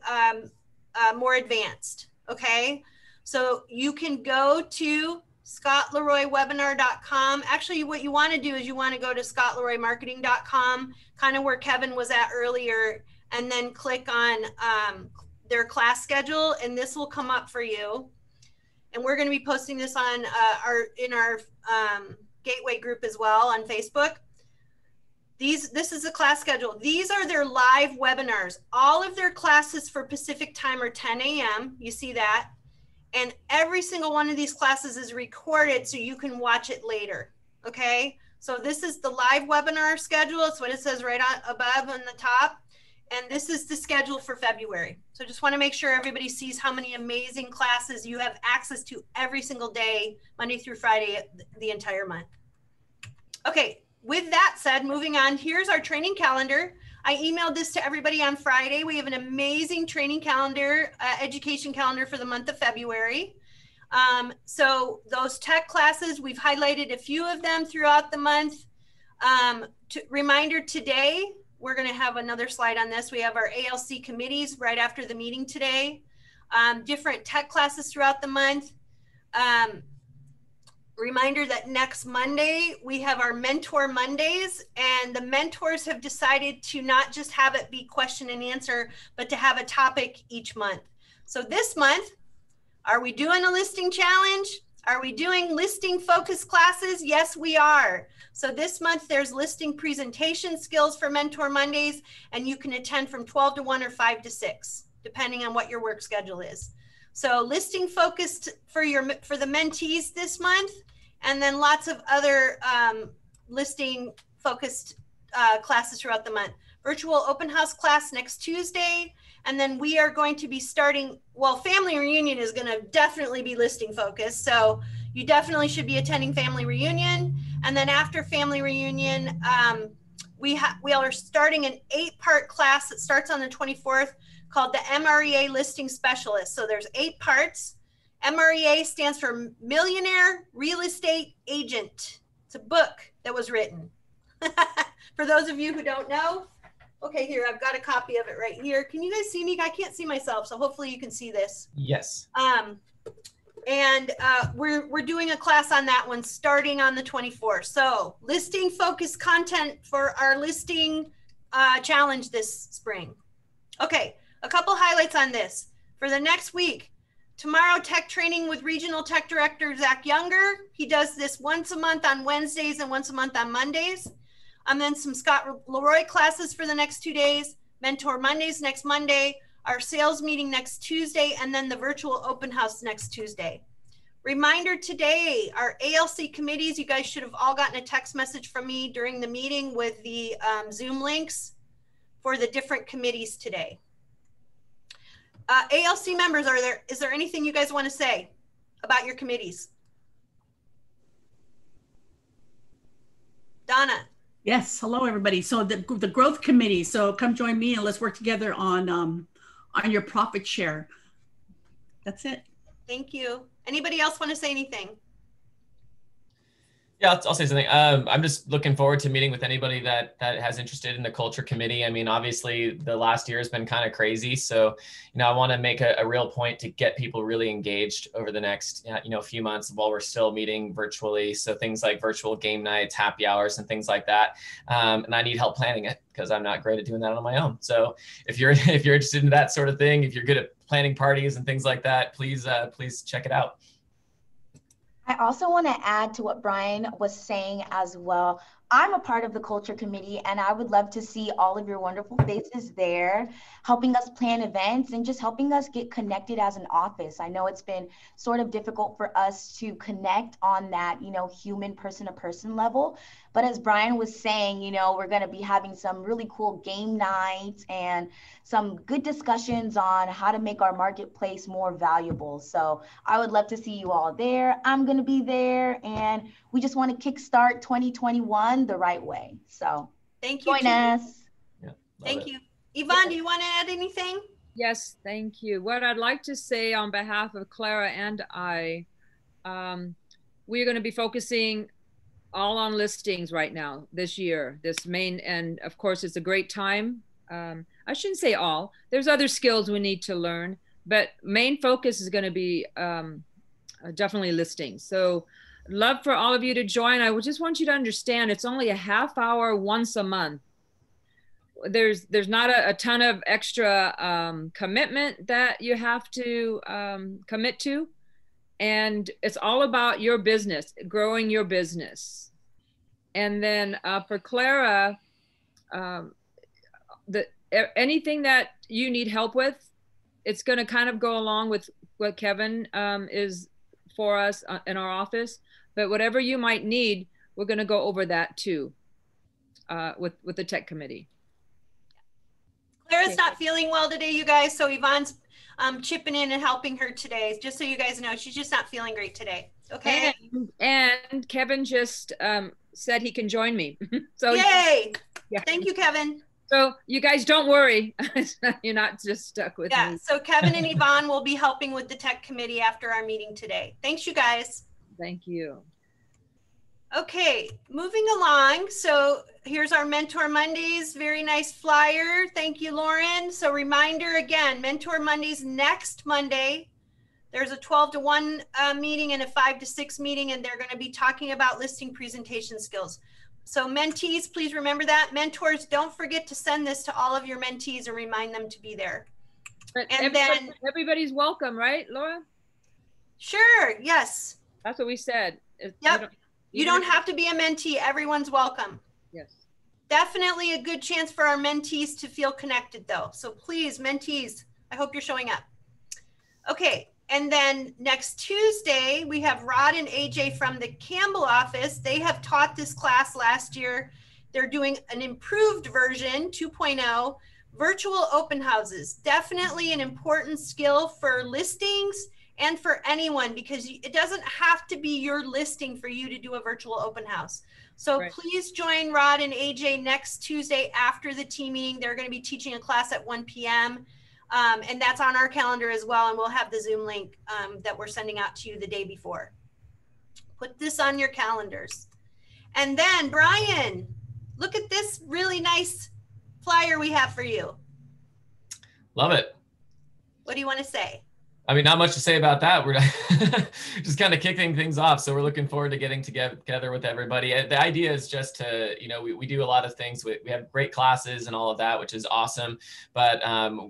more advanced. Okay, so you can go to scottleroywebinar.com. Actually, what you want to do is you want to go to scottleroymarketing.com, kind of where Kevin was at earlier, and then click on their class schedule, and this will come up for you. And we're going to be posting this on our Gateway group as well on Facebook. This is the class schedule. These are their live webinars. All of their classes for Pacific time are 10 a.m. You see that? And every single one of these classes is recorded so you can watch it later. Okay? So this is the live webinar schedule. It's what it says right above on the top. And this is the schedule for February. So just want to make sure everybody sees how many amazing classes you have access to every single day, Monday through Friday, the entire month. Okay, with that said, moving on, here's our training calendar. I emailed this to everybody on Friday. We have an amazing training calendar, education calendar for the month of February. So those tech classes, we've highlighted a few of them throughout the month. Reminder today, we're going to have another slide on this. We have our ALC committees right after the meeting today. Different tech classes throughout the month. Reminder that next Monday, we have our Mentor Mondays, and the mentors have decided to not just have it be question and answer, but to have a topic each month. So this month, are we doing a listing challenge? Are we doing listing focus classes? Yes, we are. So this month there's listing presentation skills for Mentor Mondays, and you can attend from 12 to 1 or 5 to 6, depending on what your work schedule is. So listing focused for the mentees this month, and then lots of other listing focused classes throughout the month. Virtual open house class next Tuesday. And then we are going to be starting, well, Family Reunion is going to definitely be listing focused. So you definitely should be attending Family Reunion. And then after Family Reunion, we are starting an 8-part class that starts on the 24th called the MREA Listing Specialist. So there's 8 parts. MREA stands for Millionaire Real Estate Agent. It's a book that was written. For those of you who don't know, okay, here, I've got a copy of it right here. Can you guys see me? I can't see myself, so hopefully you can see this. Yes. We're doing a class on that one starting on the 24th. So listing focused content for our listing challenge this spring. Okay, a couple highlights on this. For the next week, tomorrow, tech training with Regional Tech Director Zach Younger. He does this once a month on Wednesdays and once a month on Mondays. And then some Scott Leroy classes for the next 2 days, Mentor Mondays next Monday, our sales meeting next Tuesday, and then the virtual open house next Tuesday. Reminder today, our ALC committees, you guys should have all gotten a text message from me during the meeting with the Zoom links for the different committees today. ALC members, is there anything you guys want to say about your committees? Donna. Yes, hello everybody. So the growth committee. So come join me and let's work together on your profit share. That's it. Thank you. Anybody else want to say anything? Yeah, I'll say something. I'm just looking forward to meeting with anybody that has interested in the culture committee. I mean, obviously the last year has been kind of crazy. So, I want to make a real point to get people really engaged over the next, few months while we're still meeting virtually. So things like virtual game nights, happy hours, and things like that. And I need help planning it because I'm not great at doing that on my own. So if you're interested in that sort of thing, if you're good at planning parties and things like that, please check it out. I also want to add to what Brian was saying as well. I'm a part of the culture committee, and I would love to see all of your wonderful faces there, helping us plan events and just helping us get connected as an office. I know it's been sort of difficult for us to connect on that, human person-to-person level. But as Brian was saying, we're going to be having some really cool game nights and some good discussions on how to make our marketplace more valuable. So I would love to see you all there. I'm going to be there, and we just want to kickstart 2021 the right way. So thank you. Join us. Yeah, thank you. Yvonne, do you want to add anything? Yes, thank you. What I'd like to say on behalf of Clara and I, we're going to be focusing all on listings right now this year, this main, and of course it's a great time. I shouldn't say all, there's other skills we need to learn, but main focus is going to be definitely listings. So love for all of you to join. I would just want you to understand it's only a half hour once a month. There's not a ton of extra commitment that you have to commit to. And it's all about your business, growing your business. And then for Clara, anything that you need help with, it's going to kind of go along with what Kevin is for us in our office. But whatever you might need, we're going to go over that too with the tech committee. Clara's not feeling well today, you guys. So Yvonne's chipping in and helping her today. Just so you guys know, she's just not feeling great today. Okay. And Kevin just said he can join me. So yay! Yeah. Thank you, Kevin. So you guys don't worry. You're not just stuck with me. Yeah. So Kevin and Yvonne will be helping with the tech committee after our meeting today. Thanks, you guys. Thank you. Okay, moving along. So here's our Mentor Mondays. Very nice flyer. Thank you, Lauren. So reminder again, Mentor Mondays next Monday. There's a 12 to 1 meeting and a 5 to 6 meeting, and they're going to be talking about listing presentation skills. So mentees, please remember that. Mentors, don't forget to send this to all of your mentees and remind them to be there. But and then everybody's welcome, right, Laura? Sure, yes. That's what we said. Yep. You don't have to be a mentee. Everyone's welcome. Yes. Definitely a good chance for our mentees to feel connected though. So please, mentees, I hope you're showing up. Okay. And then next Tuesday, we have Rod and AJ from the Campbell office. They have taught this class last year. They're doing an improved version, 2.0, virtual open houses. Definitely an important skill for listings and for anyone, because it doesn't have to be your listing for you to do a virtual open house. So right. Please join Rod and AJ next Tuesday after the team meeting. They're going to be teaching a class at 1 p.m. And that's on our calendar as well. And we'll have the Zoom link that we're sending out to you the day before. Put this on your calendars. And then Brian, look at this really nice flyer we have for you. Love it. What do you want to say? I mean, not much to say about that. We're just kind of kicking things off. So we're looking forward to getting together with everybody. The idea is just to, you know, we do a lot of things. We have great classes and all of that, which is awesome. But,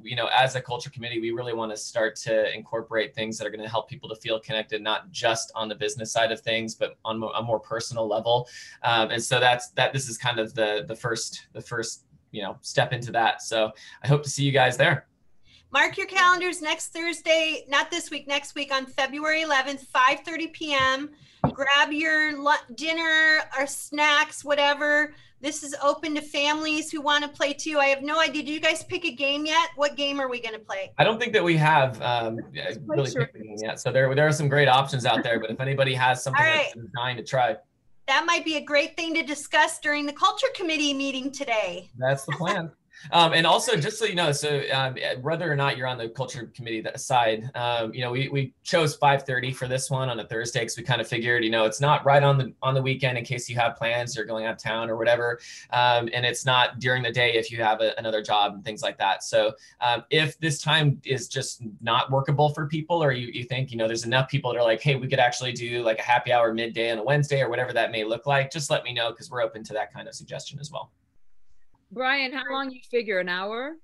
you know, as a culture committee, we really want to start to incorporate things that are going to help people to feel connected, not just on the business side of things, but on a more personal level. And so this is kind of the first, you know, step into that. So I hope to see you guys there. Mark your calendars next Thursday, not this week, next week on February 11th, 5:30 p.m. Grab your dinner or snacks, whatever. This is open to families who want to play too. I have no idea. Did you guys pick a game yet? What game are we going to play? I don't think that we have really picked a game yet. So there are some great options out there, but if anybody has something that's designed to try. That might be a great thing to discuss during the culture committee meeting today. That's the plan. And also, just so you know, so whether or not you're on the culture committee side, you know, we chose 5:30 for this one on a Thursday because we kind of figured, you know, it's not right on the weekend in case you have plans, you're going out of town or whatever, and it's not during the day if you have another job and things like that. So if this time is just not workable for people, or you think, you know, there's enough people that are like, hey, we could actually do like a happy hour midday on a Wednesday or whatever that may look like, just let me know, because we're open to that kind of suggestion as well. Brian, how long you figure? An hour?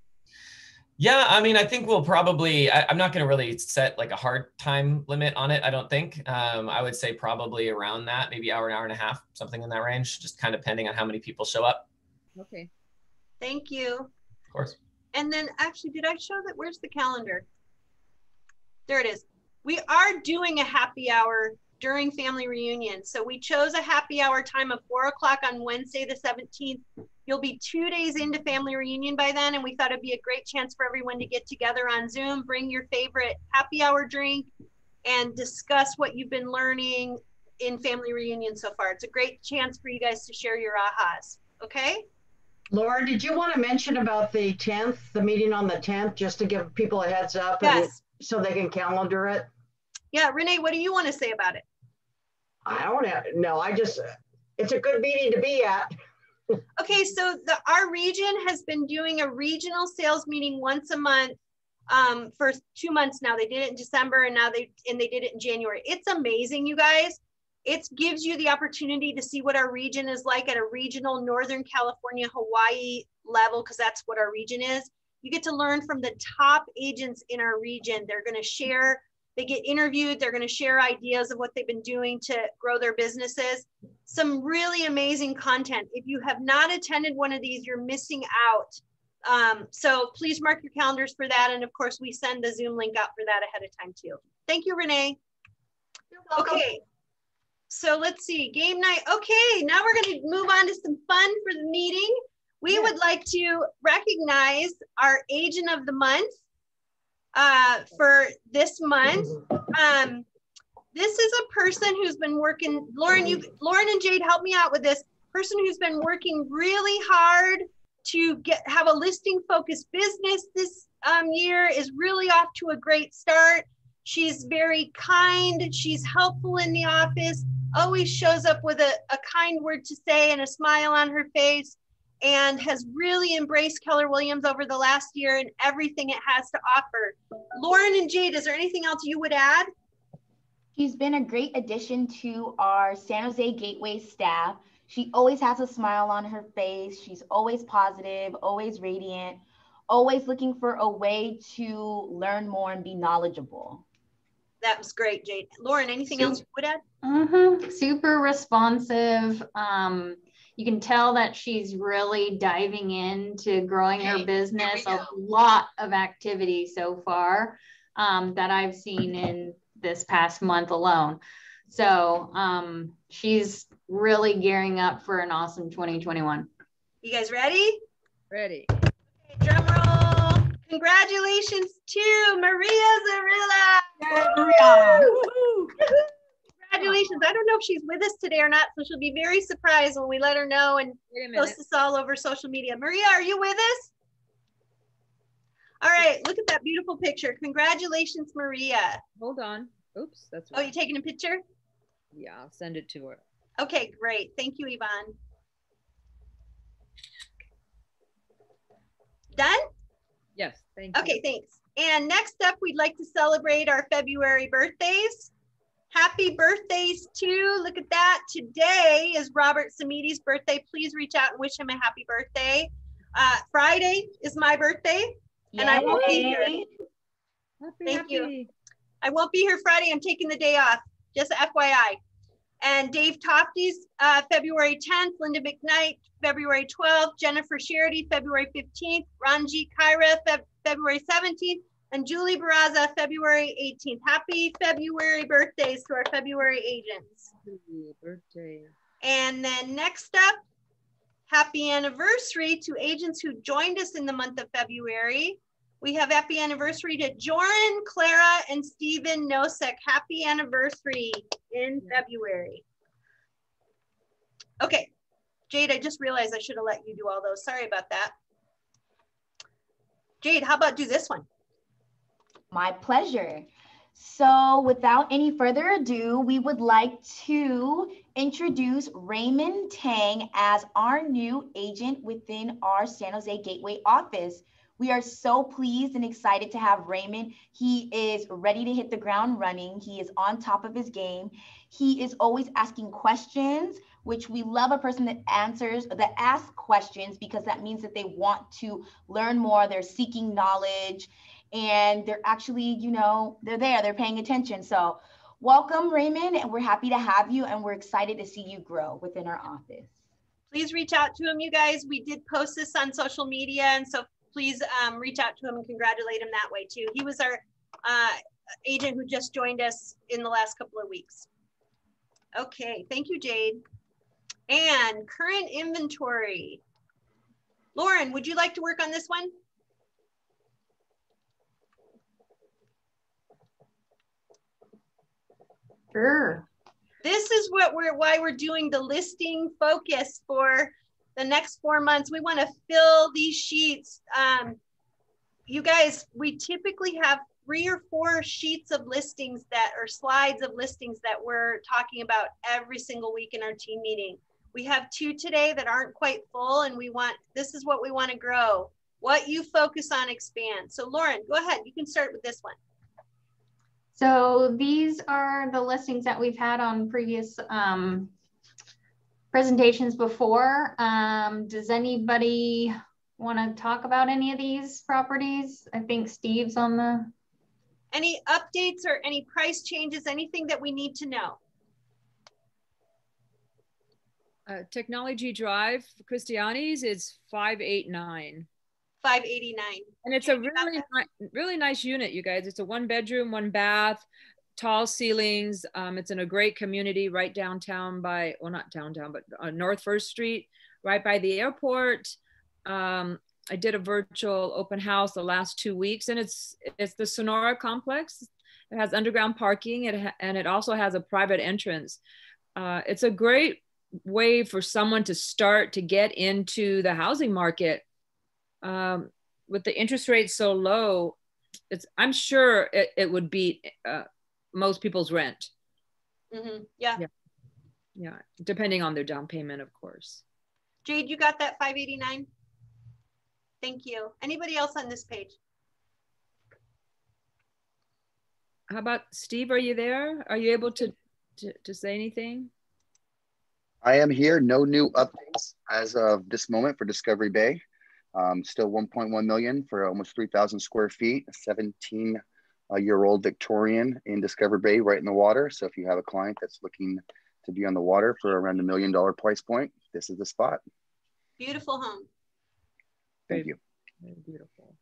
Yeah, I mean, I think we'll probably, I'm not going to really set like a hard time limit on it, I don't think. I would say probably around that, maybe hour and a half, something in that range, just kind of depending on how many people show up. Okay. Thank you. Of course. And then actually, did I show that? Where's the calendar? There it is. We are doing a happy hour during family reunion. So we chose a happy hour time of 4 o'clock on Wednesday, the 17th. You'll be 2 days into family reunion by then, and we thought it'd be a great chance for everyone to get together on Zoom, bring your favorite happy hour drink, and discuss what you've been learning in family reunion so far. It's a great chance for you guys to share your ahas, okay? Laura, did you want to mention about the 10th, the meeting on the 10th, just to give people a heads up? Yes. So they can calendar it? Yeah, Renee, what do you want to say about it? I don't have, no, it's a good meeting to be at. Okay, so our region has been doing a regional sales meeting once a month for 2 months now. They did it in December and now they did it in January. It's amazing, you guys. It gives you the opportunity to see what our region is like at a regional Northern California, Hawaii level, because that's what our region is. You get to learn from the top agents in our region. They're going to share, they get interviewed, they're going to share ideas of what they've been doing to grow their businesses. Some really amazing content. If you have not attended one of these, you're missing out. So please mark your calendars for that. And of course, we send the Zoom link out for that ahead of time too. Thank you, Renee. Okay. So let's see, game night. Okay, now we're going to move on to some fun for the meeting. We would like to recognize our agent of the month for this month. This is a person who's been working, Lauren and Jade, help me out with this. Person who's been working really hard to have a listing focused business this year, is really off to a great start. She's very kind, she's helpful in the office, always shows up with a kind word to say and a smile on her face, and has really embraced Keller Williams over the last year and everything it has to offer. Lauren and Jade, is there anything else you would add? She's been a great addition to our San Jose Gateway staff. She always has a smile on her face. She's always positive, always radiant, always looking for a way to learn more and be knowledgeable. That was great, Jade. Lauren, anything else you would add? Super responsive. You can tell that she's really diving into growing her business. A lot of activity so far that I've seen in this past month alone. So she's really gearing up for an awesome 2021. You guys ready? Ready. Okay, drum roll. Congratulations to Maria Zarilla. Yeah, Maria. Congratulations. I don't know if she's with us today or not, so she'll be very surprised when we let her know and post this all over social media. Maria, are you with us? All right, look at that beautiful picture. Congratulations, Maria. Hold on. Oops, that's right. Oh, you taking a picture? Yeah, I'll send it to her. Okay, great. Thank you, Yvonne. Done? Yes, thank you. Okay, thanks. And next up, we'd like to celebrate our February birthdays. Happy birthdays to, look at that. Today is Robert Samidi's birthday. Please reach out and wish him a happy birthday. Friday is my birthday, and I won't be here. Thank you. I won't be here Friday. I'm taking the day off, just FYI. And Dave Tofty's February 10th, Linda McKnight, February 12th, Jennifer Charity, February 15th, Ranjit Kaira, February 17th, and Julie Barraza, February 18th. Happy February birthdays to our February agents. Happy birthday. And then next up, happy anniversary to agents who joined us in the month of February. We have happy anniversary to Joran, Clara, and Stephen Nosek. Happy anniversary in February. Okay, Jade, I just realized I should have let you do all those. Sorry about that. Jade, how about do this one? My pleasure. So without any further ado, we would like to introduce Raymond Tang as our new agent within our San Jose Gateway office. We are so pleased and excited to have Raymond. He is ready to hit the ground running. He is on top of his game. He is always asking questions, which we love a person that asks questions, because that means that they want to learn more. They're seeking knowledge, and they're actually, they're paying attention. So welcome, Raymond, and we're happy to have you, and we're excited to see you grow within our office. Please reach out to him, you guys. We did post this on social media, and so please reach out to him and congratulate him that way too. He was our agent who just joined us in the last couple of weeks. Okay, thank you, Jade. And current inventory. Lauren, would you like to work on this one? Sure. This is why we're doing the listing focus for the next 4 months. We want to fill these sheets. You guys, we typically have 3 or 4 sheets of listings that, or slides of listings that we're talking about every single week in our team meeting. We have 2 today that aren't quite full, and this is what we want to grow. What you focus on expands. So Lauren, go ahead. You can start with this one. So these are the listings that we've had on previous presentations before. Does anybody want to talk about any of these properties? I think Steve's on the... Any updates or any price changes, anything that we need to know? Technology Drive for Christiani's is 589. 589. And it's a really nice unit, you guys. It's a 1 bedroom, 1 bath, tall ceilings. It's in a great community right downtown by, well, not downtown, but on North First Street, right by the airport. I did a virtual open house the last 2 weeks, and it's the Sonora complex. It has underground parking, and it also has a private entrance. It's a great way for someone to start to get into the housing market. With the interest rates so low, I'm sure it would beat most people's rent. Mm-hmm. Yeah, depending on their down payment, of course. Jade, you got that 589? Thank you. Anybody else on this page? How about Steve? Are you there? Are you able to say anything? I am here. No new updates as of this moment for Discovery Bay. Still 1.1 million for almost 3,000 square feet, a 17-year-old Victorian in Discovery Bay right in the water. So if you have a client that's looking to be on the water for around $1 million price point, this is the spot. Beautiful home. Thank you. Very beautiful.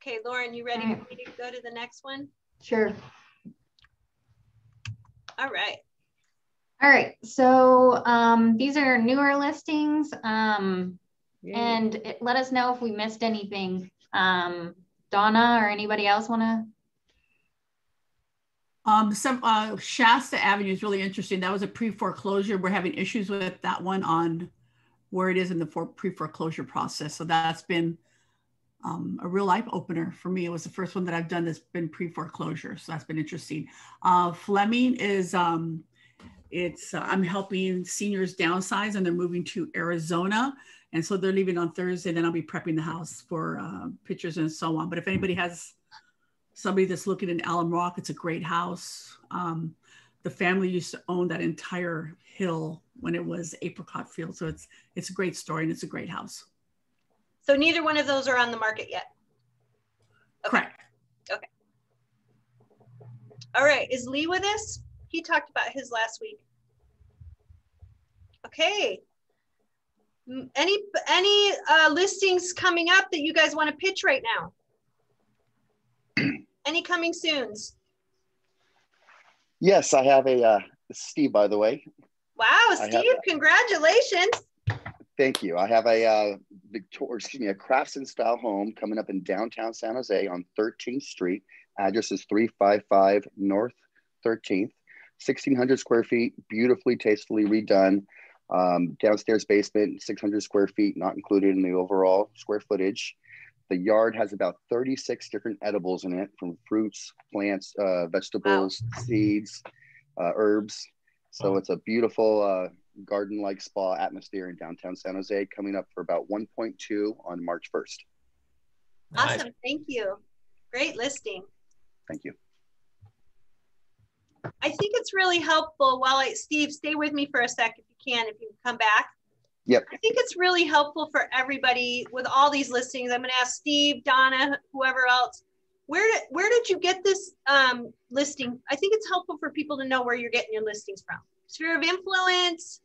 Okay, Lauren, you ready for me to go to the next one? Sure. All right. All right, so these are newer listings, and let us know if we missed anything. Donna or anybody else want to? Shasta Avenue is really interesting. That was a pre-foreclosure. We're having issues with that one on where it is in the pre-foreclosure process. So that's been a real life opener for me. It was the first one that I've done that's been pre-foreclosure. So that's been interesting. Fleming is, I'm helping seniors downsize, and they're moving to Arizona. And so they're leaving on Thursday. Then I'll be prepping the house for pictures and so on. But if anybody has somebody that's looking in Alum Rock, it's a great house. The family used to own that entire hill when it was Apricot Field. So it's a great story, and it's a great house. So neither one of those are on the market yet? Okay. Correct. Okay. All right, is Lee with us? He talked about his last week. Okay. Any listings coming up that you guys want to pitch right now? Any coming soons? Yes, I have Steve, by the way. Wow, Steve, congratulations. Thank you. I have a craftsman style home coming up in downtown San Jose on 13th Street. Address is 355 North 13th. 1,600 square feet, beautifully, tastefully redone. Downstairs basement, 600 square feet, not included in the overall square footage. The yard has about 36 different edibles in it, from fruits, plants, vegetables, seeds, herbs. So it's a beautiful garden-like spa atmosphere in downtown San Jose, coming up for about 1.2 on March 1st. Awesome, thank you. Great listing. Thank you. I think it's really helpful Steve, stay with me for a sec if you can come back. Yep. I think it's really helpful for everybody with all these listings. I'm going to ask Steve, Donna, whoever else, where did you get this listing? I think it's helpful for people to know where you're getting your listings from. Sphere of influence.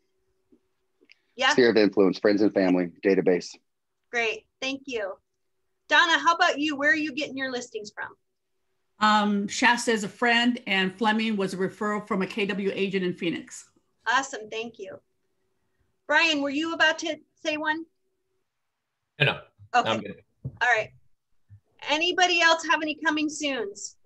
Yeah. Sphere of influence, friends and family, database. Great, thank you. Donna, how about you? Where are you getting your listings from? Shasta is a friend, and Fleming was a referral from a KW agent in Phoenix. Awesome, thank you. Brian, were you about to say one? No. Okay. I'm good. All right. Anybody else have any coming soons?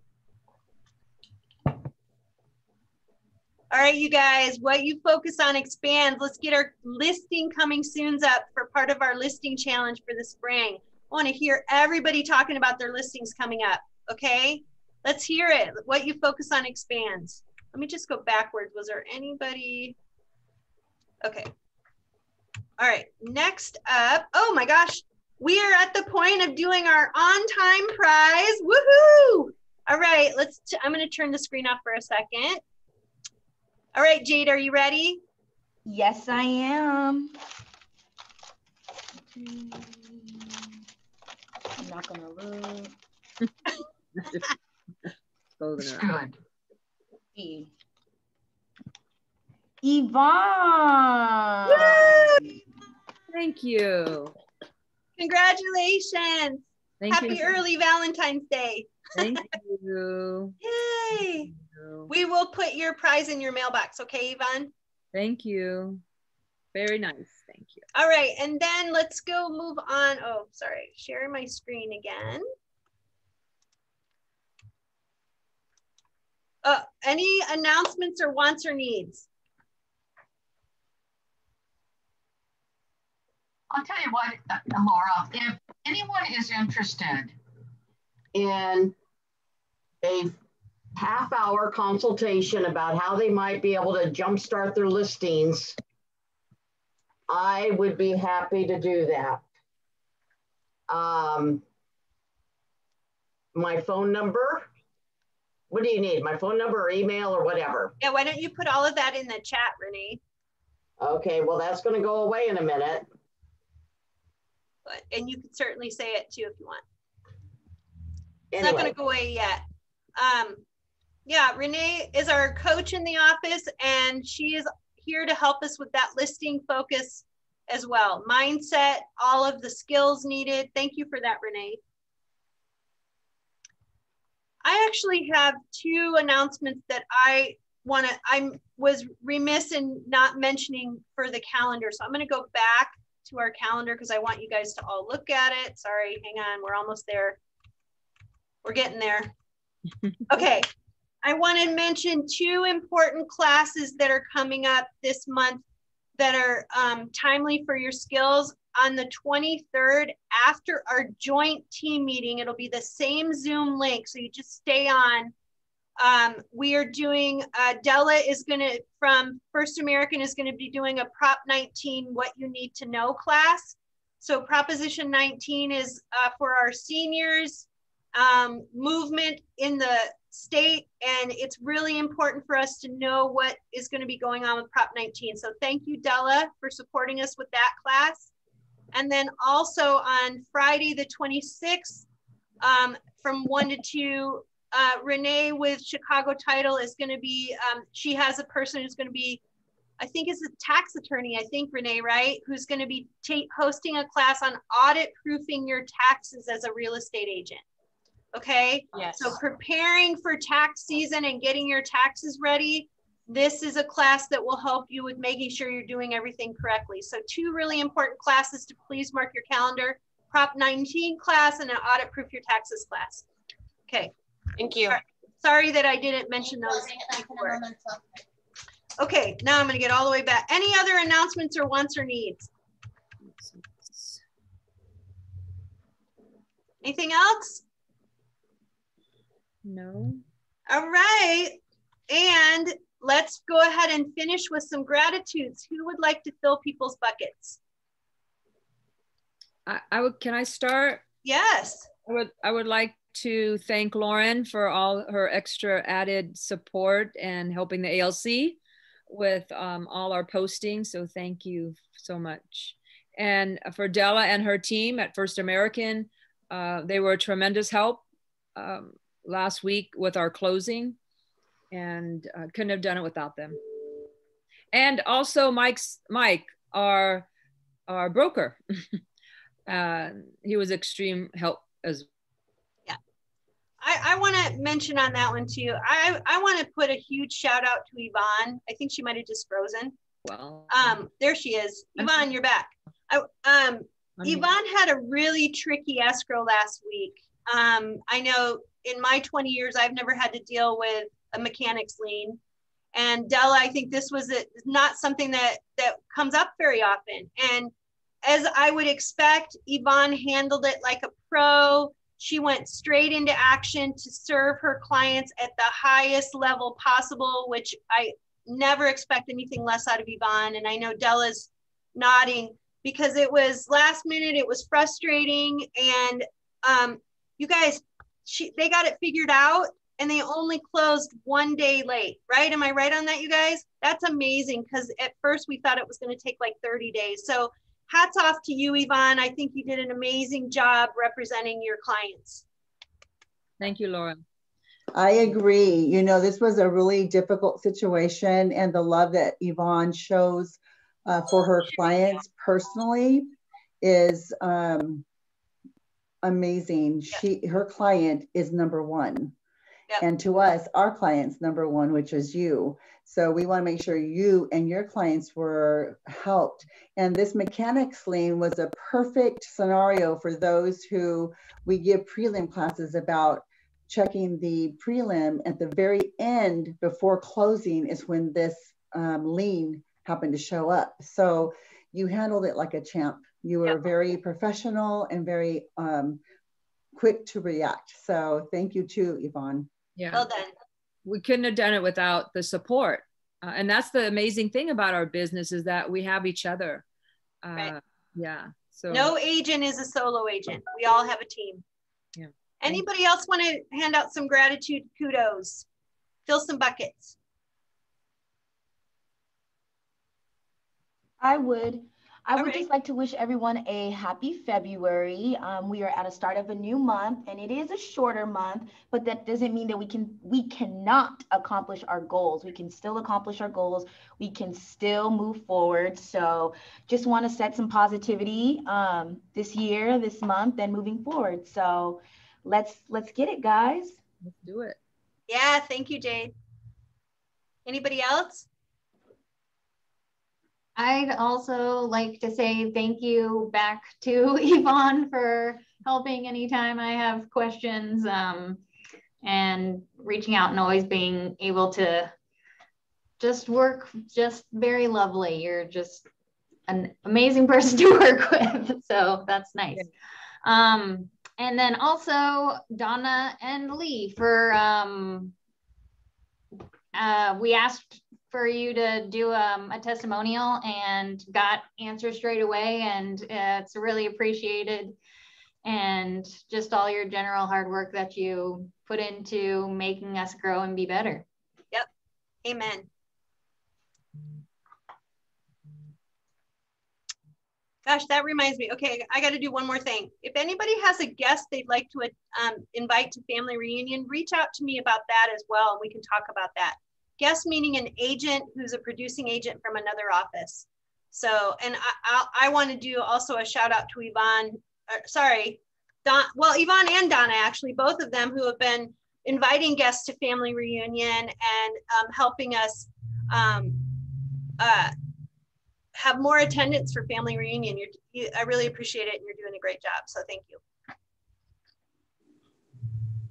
All right, you guys, what you focus on expands. Let's get our listing coming soon's up for part of our listing challenge for the spring. I want to hear everybody talking about their listings coming up, okay? Let's hear it. What you focus on expands. Let me just go backwards. Was there anybody? Okay. All right, next up, oh my gosh, we are at the point of doing our on-time prize. Woohoo! All right, I'm gonna turn the screen off for a second. All right, Jade, are you ready? Yes, I am. I'm not gonna look. It's good. Yvonne. Woo! Thank you. Congratulations. Happy you. early Valentine's Day. Thank you. Yay. We will put your prize in your mailbox, okay, Yvonne? Thank you. Very nice. Thank you. All right, and then let's go move on. Oh, sorry, sharing my screen again. Any announcements or wants or needs? I'll tell you what, Laura, if anyone is interested in a half-hour consultation about how they might be able to jumpstart their listings, I would be happy to do that. My phone number, what do you need? My phone number or email or whatever? Yeah, why don't you put all of that in the chat, Renee? Okay, well, that's going to go away in a minute. And you can certainly say it too if you want. It's Anyway. not going to go away yet. Yeah, Renee is our coach in the office, and she is here to help us with that listing focus as well. Mindset, all of the skills needed. Thank you for that, Renee. I actually have two announcements that I was remiss in not mentioning for the calendar. So I'm going to go back to our calendar because I want you guys to all look at it. Sorry, hang on, we're almost there. We're getting there. Okay, I want to mention two important classes that are coming up this month that are timely for your skills. On the 23rd, after our joint team meeting, it'll be the same Zoom link, so you just stay on. We are doing, Della is gonna, from First American, is gonna be doing a Prop 19, What You Need to Know class. So Proposition 19 is for our seniors, movement in the state, and it's really important for us to know what is gonna be going on with Prop 19. So thank you, Della, for supporting us with that class. And then also on Friday, the 26th, from 1 to 2, Renee with Chicago Title is going to be, she has a person who's going to be, I think is a tax attorney, I think, Renee, right? Who's going to be hosting a class on audit proofing your taxes as a real estate agent. Okay? Yes. So preparing for tax season and getting your taxes ready, this is a class that will help you with making sure you're doing everything correctly. So two really important classes to please mark your calendar, Prop 19 class and an audit proof your taxes class. Okay. Thank you. Sorry that I didn't mention those before. Okay, now I'm going to get all the way back. Any other announcements or wants or needs? Anything else? No. All right. And let's go ahead and finish with some gratitudes. Who would like to fill people's buckets? Can I start? Yes. I would like to thank Lauren for all her extra added support and helping the ALC with all our postings. So thank you so much. And for Della and her team at First American, they were a tremendous help last week with our closing, and couldn't have done it without them. And also Mike, our broker, he was extreme help as well. I want to mention on that one too. I want to put a huge shout out to Yvonne. I think she might have just frozen. Well, there she is. Yvonne, you're back. Yvonne had a really tricky escrow last week. I know in my 20 years, I've never had to deal with a mechanic's lien. And Della, I think this was not something that comes up very often. And as I would expect, Yvonne handled it like a pro. She went straight into action to serve her clients at the highest level possible, which I never expect anything less out of Yvonne. And I know Della's nodding because it was last minute, it was frustrating. And you guys, they got it figured out and they only closed 1 day late, right? Am I right on that, you guys? That's amazing because at first we thought it was going to take like 30 days. So hats off to you, Yvonne. I think you did an amazing job representing your clients. Thank you, Laura. I agree. You know, this was a really difficult situation, and the love that Yvonne shows for her clients personally is amazing. Her client is number one. Yep. And to us, our client's number one, which is you. So we want to make sure you and your clients were helped. And this mechanics lien was a perfect scenario for those who we give prelim classes about checking the prelim at the very end before closing is when this lien happened to show up. So you handled it like a champ. You were very professional and very quick to react. So thank you too, Yvonne. Yeah. Well done. We couldn't have done it without the support. And that's the amazing thing about our business is that we have each other. Right. Yeah. So no agent is a solo agent. We all have a team. Yeah. Anybody else want to hand out some gratitude kudos? Fill some buckets. I would just like to wish everyone a happy February. We are at a start of a new month and it is a shorter month, but that doesn't mean that we cannot accomplish our goals. We can still accomplish our goals. We can still move forward. So just want to set some positivity this year, this month, and moving forward. So let's get it, guys. Let's do it. Yeah, thank you, Jade. Anybody else? I'd also like to say thank you back to Yvonne for helping anytime I have questions and reaching out and always being able to just work just very lovely. You're just an amazing person to work with. So that's nice. And then also Donna and Lee for, we asked for you to do a testimonial and got answers straight away, and it's really appreciated, and just all your general hard work that you put into making us grow and be better. Yep. Amen. Gosh, that reminds me. Okay, I got to do one more thing. If anybody has a guest they'd like to invite to Family Reunion, reach out to me about that as well, and we can talk about that. Guest meaning an agent who's a producing agent from another office. So, and I want to do also a shout out to Yvonne, Yvonne and Donna, actually, both of them who have been inviting guests to Family Reunion and helping us have more attendance for Family Reunion. I really appreciate it and you're doing a great job. So thank you.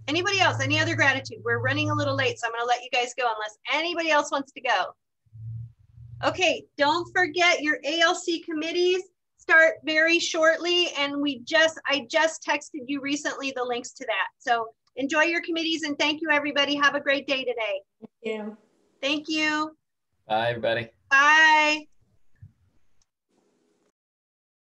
Anybody else? Any other gratitude? We're running a little late, so I'm going to let you guys go unless anybody else wants to go. Okay, don't forget your ALC committees start very shortly, and I just texted you recently the links to that. So enjoy your committees, and thank you, everybody. Have a great day today. Thank you. Thank you. Bye, everybody. Bye.